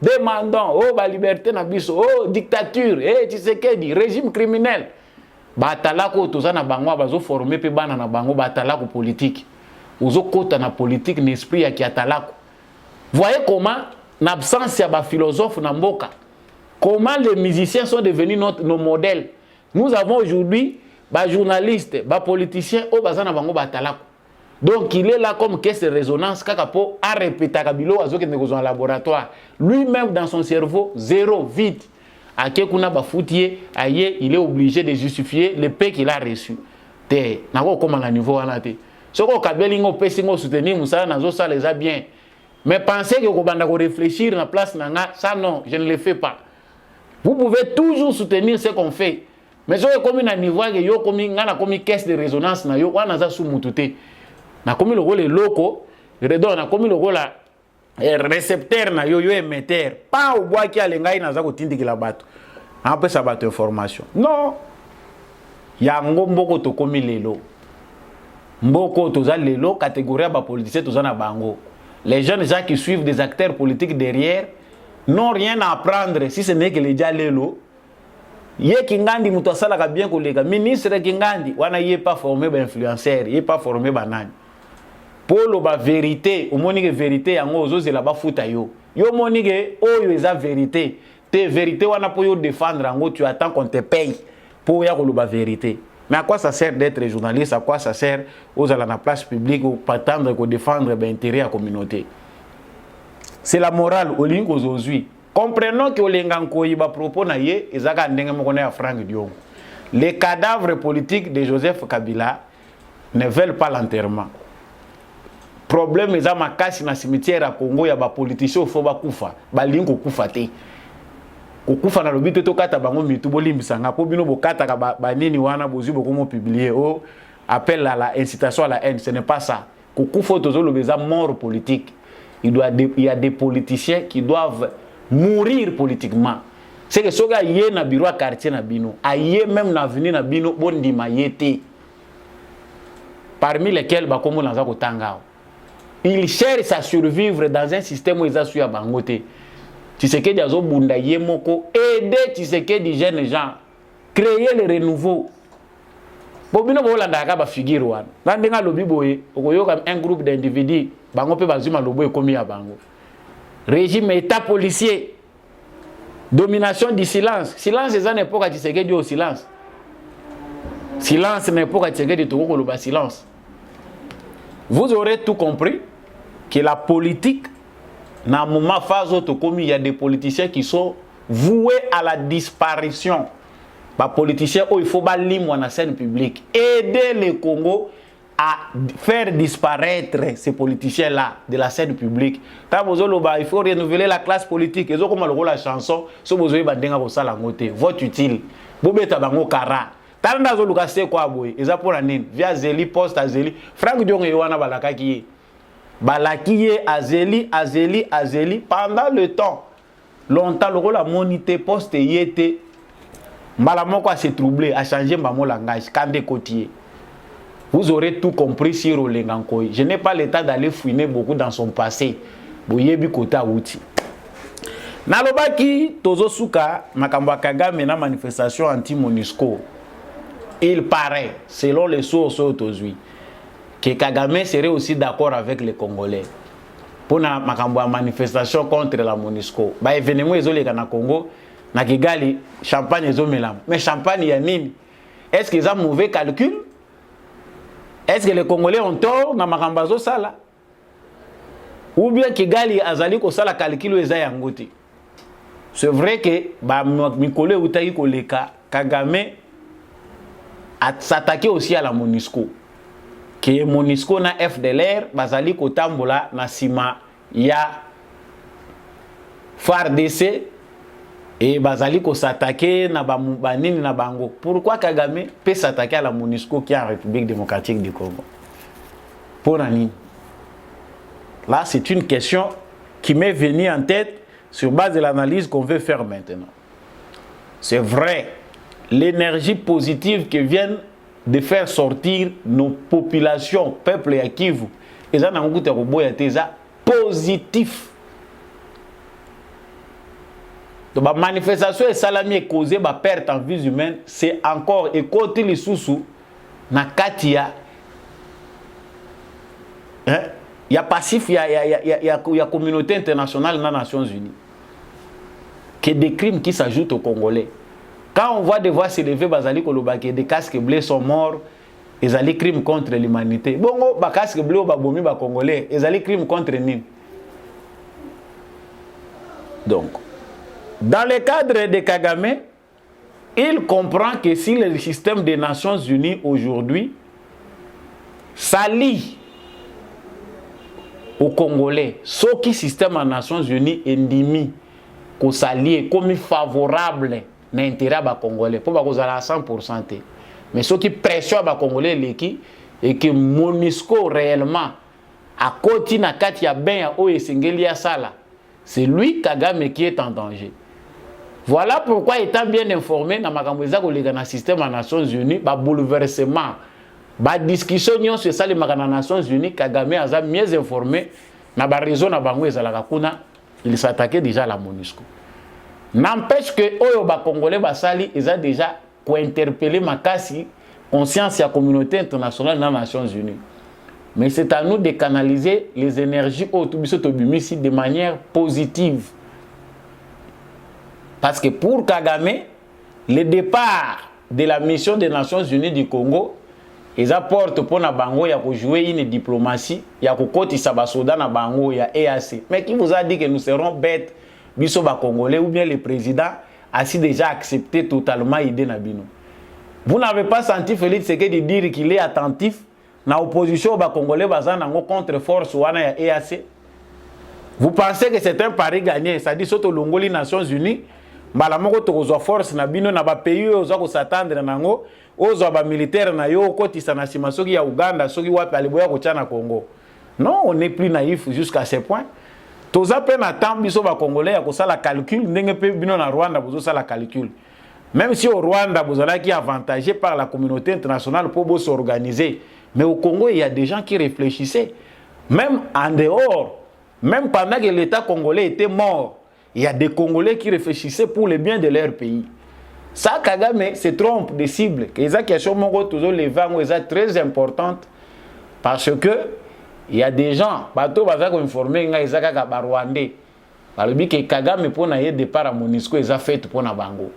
demandons oh ba liberté na biso oh dictature Tshisekedi régime criminel. Batalako tozana bango bazo former pe bana na bango batalako politique. Ozo kota na politique n'esprit ya kiatalako. Voyez comment en absence ya ba philosophe na mboka. Comment les musiciens sont devenus nos modèles. Nous avons aujourd'hui ba journalistes, ba politiciens au bazana bango batalako. Donc il est là comme caisse de résonance kakapo a répéter kabilo azo ke dans laboratoire. Lui-même dans son cerveau zéro vide. À Kekuna Bafoutier, il est obligé de justifier le paix qu'il a reçu. Te, nako comme à niveau anate. Soko kabelingo pesingo soutenir musala nazo ça les a bien. Mais pensez que kobanda ko réfléchir na place nanga, ça non, je ne le fais pas. Vous pouvez toujours soutenir ce qu'on fait. Mais soko comme na niveau que yo comme ngana comme caisse de résonance na yo wana za sumutute. Na comme le rôle loco, redonne comme le rôle récepteur na yo émetteur pas au bois qui alengai na za ko tindikila bato après ça bato information non yango mboko to komi lelo mboko to za lelo catégorie ba politicien to za na bango les jeunes gens qui suivent des acteurs politiques derrière n'ont rien à apprendre si ce n'est que les dia lelo ye kingandi muto sala ka bien koleka ministre kingandi wana ye pas formé ba influenceur ye pas formé ba nani. Pour la vérité, au monique vérité, yango ozoze la ba futa yo. Yo monique oyo eza vérité. Te vérité wana pour yo défendre yango tu attends qu'on te paye pour ya la vérité. Mais à quoi ça sert d'être journaliste? À quoi ça sert aux à la place publique ou prétendre qu'on défendre ben intérêt à la communauté? C'est la morale au ligne aujourd'hui. Comprenons que olenganko iba propos na ye ezaka ndenge moko na Franck Diongo. Les cadavres politiques de Joseph Kabila ne veulent pas l'enterrement. Problème eza makasi na cimetière ya Congo ya ba politiciens fo ba kufa ba lingo kufa te kokufa na lobite to kata bango mitu bolimbisanga po bino bokata ka ba nini wana bozu bokomo publier o appel à la incitation à la haine. Ce n'est pas ça. Kokufa tozo lobeza mort politique. Il y a des politiciens qui doivent mourir politiquement. C'est que soga yé na bureau quartier na bino ayé même na avenue na bino bondima yete parmi lesquels ba komo naza kotanga. Il cherche à survivre dans un système où ils assurent à Bangote. Tshisekedi azo bunda yemoko aider Tshisekedi jeunes gens créer le renouveau. Bobino bolanda ka ba figure wana. Ndenga lobi boye okoyoka un groupe d'individus bango pe bazuma lobo ekomi ya bango. Régime état policier. Domination du silence. Silence c'est une époque à Tshisekedi au silence. Silence n'est pas à Tshisekedi to ko ba silence. Vous aurez tout compris que la politique, dans le moment il y a des politiciens qui sont voués à la disparition. Les politiciens, il faut dans la scène publique. Aider le Congo à faire disparaître ces politiciens-là de la scène publique. Il faut renouveler la classe politique. Ils ont comme la chanson, si vous avez besoin vote utile. Vous avez besoin Tanda zo luka se kwa boy eza pour la nini via Zeli poste à Zeli Franck Diongo wana balakaki Azeli pendant le temps longtemps le la monité poste yete mbala moko a se troubler a changer mon langage kande kotier. Vous aurez tout compris sur Olengankoy. Je n'ai pas le temps d'aller fouiner beaucoup dans son passé. Boyebi kota outi. Nalobaki tozo suka makambo Kagame na manifestation anti-MONUSCO. Il paraît, selon les sources aujourd'hui, que Kagame serait aussi d'accord avec les Congolais pour la manifestation contre la MONUSCO. Bah événement isolé na Congo, na Kigali, champagne isomélam. Mais champagne y a nini? Est-ce qu'ils ont mauvais calcul? Est-ce que les Congolais ont tort na makambazo sala? ou bien Kigali azali ko sala calcul eza yango te. C'est vrai que ba mikole utaki koleka Kagame a s'attaquer aussi à la MONUSCO. Que MONUSCO na FDLR bazali ko tambola na sima ya FARDC et bazali ko s'attaquer na banini na bango. Pourquoi Kagame peut s'attaquer à la MONUSCO qui est en République démocratique du Congo? Pour nani? Là, c'est une question qui m'est venue en tête sur base de l'analyse qu'on veut faire maintenant. C'est vrai, l'énergie positive qui vient de faire sortir nos populations, peuple et Kivu, et ça n'a pas positif. Donc, la manifestation et salami causée par perte en vie humaine, c'est encore et côté les sous-sous, na katia. Il y a passif, il y a communauté internationale dans les Nations Unies. Que des crimes qui s'ajoutent aux Congolais. Quand on voit des voix s'élever, que des casques bleus sont morts, ils ont des crimes contre l'humanité. Bon, les casques bleus sont les Congolais, ils ont des crimes contre nous. Donc, dans le cadre de Kagame, il comprend que si le système des Nations Unies aujourd'hui s'allie aux Congolais, ce qui système des Nations Unies est endémique, qu'on s'allie comme favorable à l'intérêt des Congolais, pour que à 100%. Mais ce qui pressionne les Congolais et que MONUSCO réellement à côté na kati ya ben o esengeli ya sala, c'est lui Kagame qui est en danger. Voilà pourquoi étant bien informé dans le système des Nations Unies, le bouleversement, la discussion sur ça les Nations Unies, Kagame a mieux informé na ba raison na bango ezalaka kuna, il s'attaquait déjà à la MONUSCO. N'empêche que oyo ba Congolais basali ils ont déjà interpellé makasi conscience de la communauté internationale dans les Nations Unies. Mais c'est à nous de canaliser les énergies de manière positive. Parce que pour Kagame, le départ de la mission des Nations Unies du Congo, ils apportent pour na bango ya jouer une diplomatie, ya kokoti sabasoda na bango ya EAC. Mais qui vous a dit que nous serons bêtes, biso ba Congolais ou bien le président a si déjà accepté totalement l'idée Nabino. Vous n'avez pas senti Félix Tshisekedi dire qu'il est attentif na opposition ba Congolais bazana contre force wana ya EAC. Vous pensez que c'est un pari gagné, ça dit soto longoli Nations Unies, malamoko tokozwa force na bino na ba pays ozo ko s'attendre nango, ozo ba militaire na yo kotisa na sima soki ya Uganda, soki wapi aliboya ko tchana Congo. Non, on n'est plus naïf jusqu'à ce point. Toza pe na temps biso ba Congolais ya ko sala calcul ndenge pe bino na Rwanda bozo sala calcul. Même si au Rwanda vous êtes avantagé par la communauté internationale pour s'organiser, mais au Congo il y a des gens qui réfléchissaient, même en dehors, même pendant que l'État congolais était mort, il y a des Congolais qui réfléchissaient pour le bien de leur pays. Ça, Kagame se trompe de cible. Les questions toujours les vents sont très importantes parce que il y a des gens, bateau bazak informé nga izaka ba Rwandais. Par le but que Kagame pour na départ à MONUSCO ils a fait pour na bango.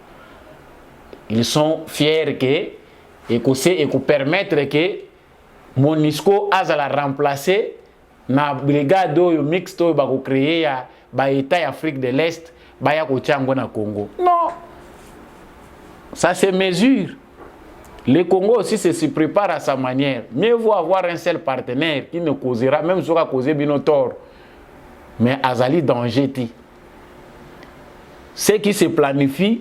Ils sont fiers que et qu'on permettre que MONUSCO a la remplacer na brigade yo mixte ba ko créer ya ba état Afrique de l'Est ba ya ko tchango na Congo. Non. Ça se mesure. Le Congo aussi se prépare à sa manière. Mieux vaut avoir un seul partenaire qui ne causera même si on a causé bien tort. Mais azali danger ti. Ce qui se planifie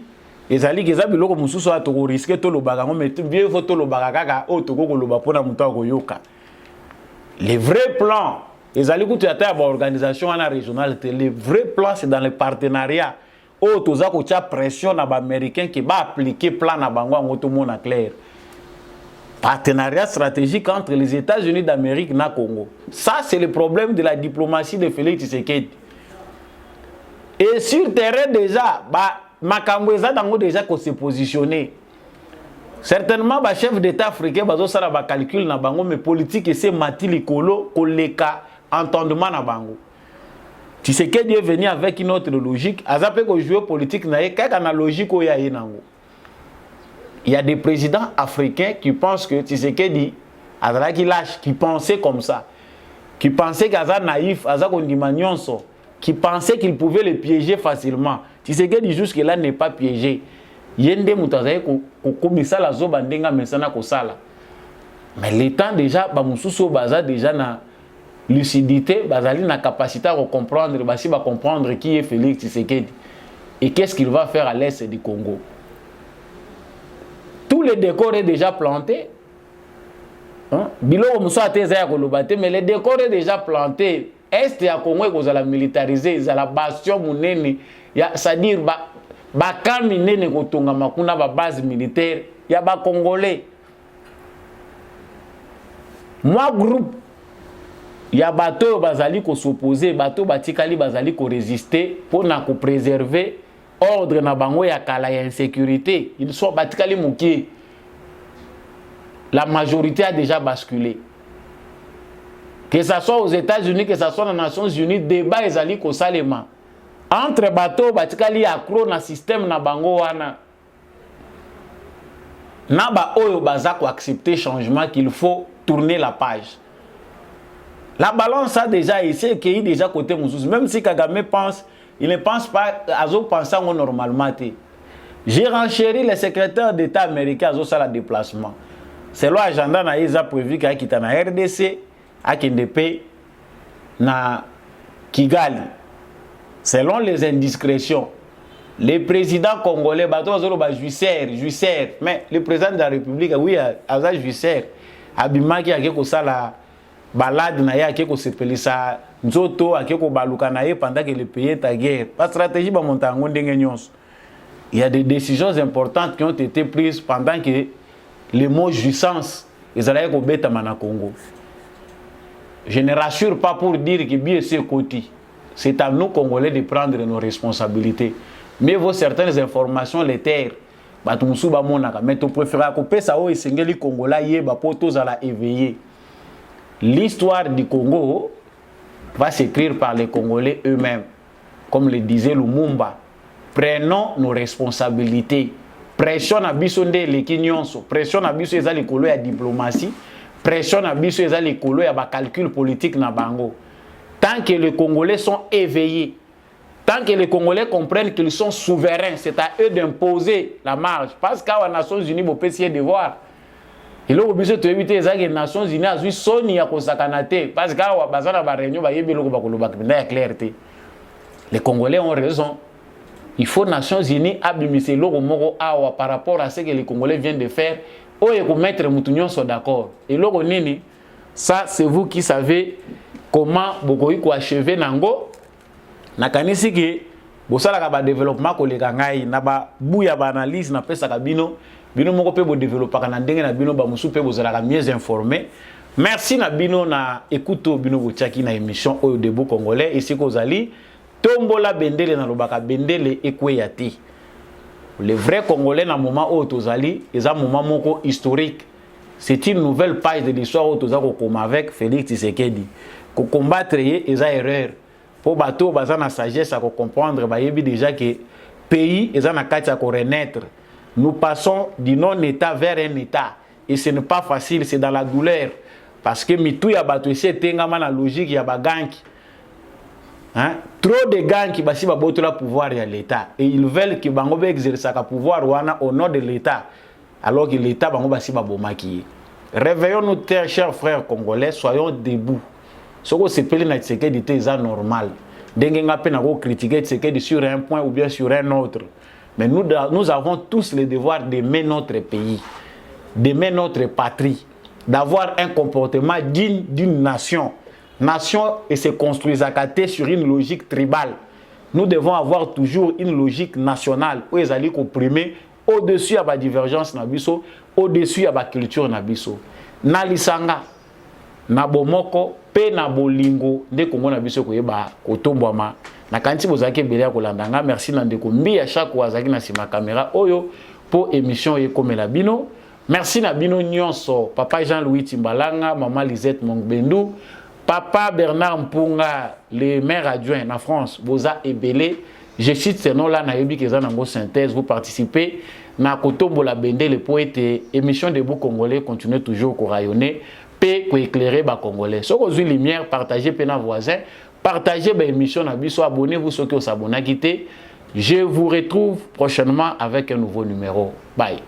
ezali que zabi loko mususu a to risquer to lo bagango mais bien faut to lo bagaka o to ko lo ba pona muto ko yoka. Les vrais plans ezali ku tata ba organisation ana régionale, les vrais plans c'est dans le partenariat. O to za ko tia pression na ba américain qui va appliquer plan na bango en to mona clair. Partenariat stratégique entre les États-Unis d'Amérique et le Congo. Ça, c'est le problème de la diplomatie de Félix Tshisekedi. Et sur le terrain déjà, Makamboueza Dango déjà qu'on s'est positionné. Certainement, le chef d'État africain va faire un calcul na bango, mais politique et c'est Mati Likolo, Koleka, entendement na bango. Tshisekedi est venu avec une autre logique. Azapé ko jouer politique na ye, quelle logique o ya nango. Il y a des présidents africains qui pensent que Tshisekedi, qui lâche, qui pensaient comme ça. qui pensait qu'Aza naïf, Aza Kondimanyonso, qui pensait qu'il pouvait le piéger facilement. Tu sais que jusque-là n'est pas piégé. Yende Moutazaye Komisa la Zoba Ndenga Mensana Kosala. Mais l'étant déjà, Bamususo Baza déjà na lucidité, Bazali na capacité à comprendre, Basi va comprendre qui est Félix Tshisekedi et qu'est-ce qu'il va faire à l'est du Congo. Tout le décor est déjà planté. Bilo Moussa Tezaya Kolobate, mais le décor est déjà planté. Est à Congo ils ont militarisé, ils ont la bastion mounene, c'est-à-dire ba minene kotonga makuna ba base militaire, il y a ba Congolais. Moi groupe il y a bateau bazali ko s'opposer, bateau batikali bazali ko résister pour na ko préserver ordre na bango ya kala ya insécurité. Ils sont batikali muki. La majorité a déjà basculé. Que ce soit aux États-Unis, que ce soit dans les Nations Unies, débat ezali ko salema. Entre bateau batikali accro na système na bango wana. Na ba oyo baza ko accepter changement qu'il faut tourner la page. La balance a déjà essayé qu'il déjà côté Moussous. Même si Kagame pense, il ne pense pas à ce pensant normalement. J'ai renchéri le secrétaire d'État américain à ce déplacement. C'est l'agenda a prévu qu'il quitte na RDC, à Kindepe, na Kigali. Selon les indiscrétions, les présidents congolais, juissaire, mais le président de la République, oui, à juissaire, Abimaki a quelque chose la balade na ya ko sepelisa nzoto akeko baluka na ye pendant que le pays est à guerre. La stratégie ba montango ndenge nyonso. Il y a des décisions importantes qui ont été prises pendant que les mots jouissance ezalaye ko beta mana Congo. Je ne rassure pas pour dire que bien c'est côté. C'est à nous Congolais de prendre nos responsabilités. Mais vos certaines informations les terres batumusu ba monaka mais tu préfères ko pesa o esengeli Congolais yeba po tozala éveillé. L'histoire du Congo va s'écrire par les Congolais eux-mêmes. Comme le disait Lumumba, prenons nos responsabilités. Pression à bisonde les Kinyonso, pression à biso ezali kolo ya diplomatie, pression à biso ezali kolo ya ba calcul politique na bango. Tant que les Congolais sont éveillés, tant que les Congolais comprennent qu'ils sont souverains, c'est à eux d'imposer la marge. Parce qu'à les Nations Unies, vous pouvez essayer de voir. Et là, vous avez évité les Nations Unies, à Sony à Kosakanate, parce qu'à la réunion, les Congolais ont raison. Il faut les Nations Unies abimiser l'Oro par rapport à ce que les Congolais viennent de faire. Ou et mettre Moutounion sont d'accord. Et l'Oro Nini, ça c'est vous qui savez comment vous achever Nango. Nakanisi ki, vous savez que le développement que les Gangaï, naba bouya analyse, na pesa kabino. Bino moko pe bo développer kana ndenge na bino ba musu pe bozala mieux informé. Merci na bino na écoute bino bochaki na émission Oyo Debout Congolais ici kozali tombola bendele na lobaka bendele ekweyati. Les vrais Congolais na moment Oyo tozali eza moment moko historique. C'est une nouvelle page de l'histoire Oyo tozako comme avec Félix Tshisekedi. Ko combattre eza erreur. Pour bato baza na sagesse à comprendre ba yebi déjà que pays eza na kati ya ko renaître. Nous passons du non-État vers un État. Et ce n'est pas facile, c'est dans la douleur. Parce que mitou ya bato ici est la logique, ya baganki. Trop de gangs qui basi baboto la pouvoir à l'État. Et ils veulent que bango exerce sa pouvoir au nom de l'État. Alors que l'État bango basi babomaki. Réveillons-nous, chers frères congolais, soyons debout. Ce que c'est pelé na Tshisekedi c'est normal. Dengue nga pe na ko critiquer Tshisekedi sur un point ou bien sur un autre. Mais nous avons tous le devoir d'aimer notre pays, d'aimer notre patrie, d'avoir un comportement digne d'une nation. Nation et se construisent à côté sur une logique tribale. Nous devons avoir toujours une logique nationale où ils allaient comprimer au-dessus de la divergence nabiso, au-dessus de la culture nabiso. Nalisanga, nabomoko, pe nabolingo, de Congo nabiso koyeba kotombwama. Na kanti bozaki belia kolandanga merci na ndeko mbi à chaque wazaki na sima caméra oyo pour émission ekomela bino merci na bino nyonso papa Jean-Louis Timbalanga maman Lisette Mongbendu papa Bernard Mpunga le maire adjoint en France boza ebele je cite ces noms là na yebi keza nango synthèse vous participez na kotombo la bende le poète émission Debout Congolais continue toujours à rayonner pe ko éclairer ba Congolais. So ko lumière, partagez pe na voisin, partagez ba émission na biso, abonnez-vous ceux qui ont s'abonné. Je vous retrouve prochainement avec un nouveau numéro. Bye.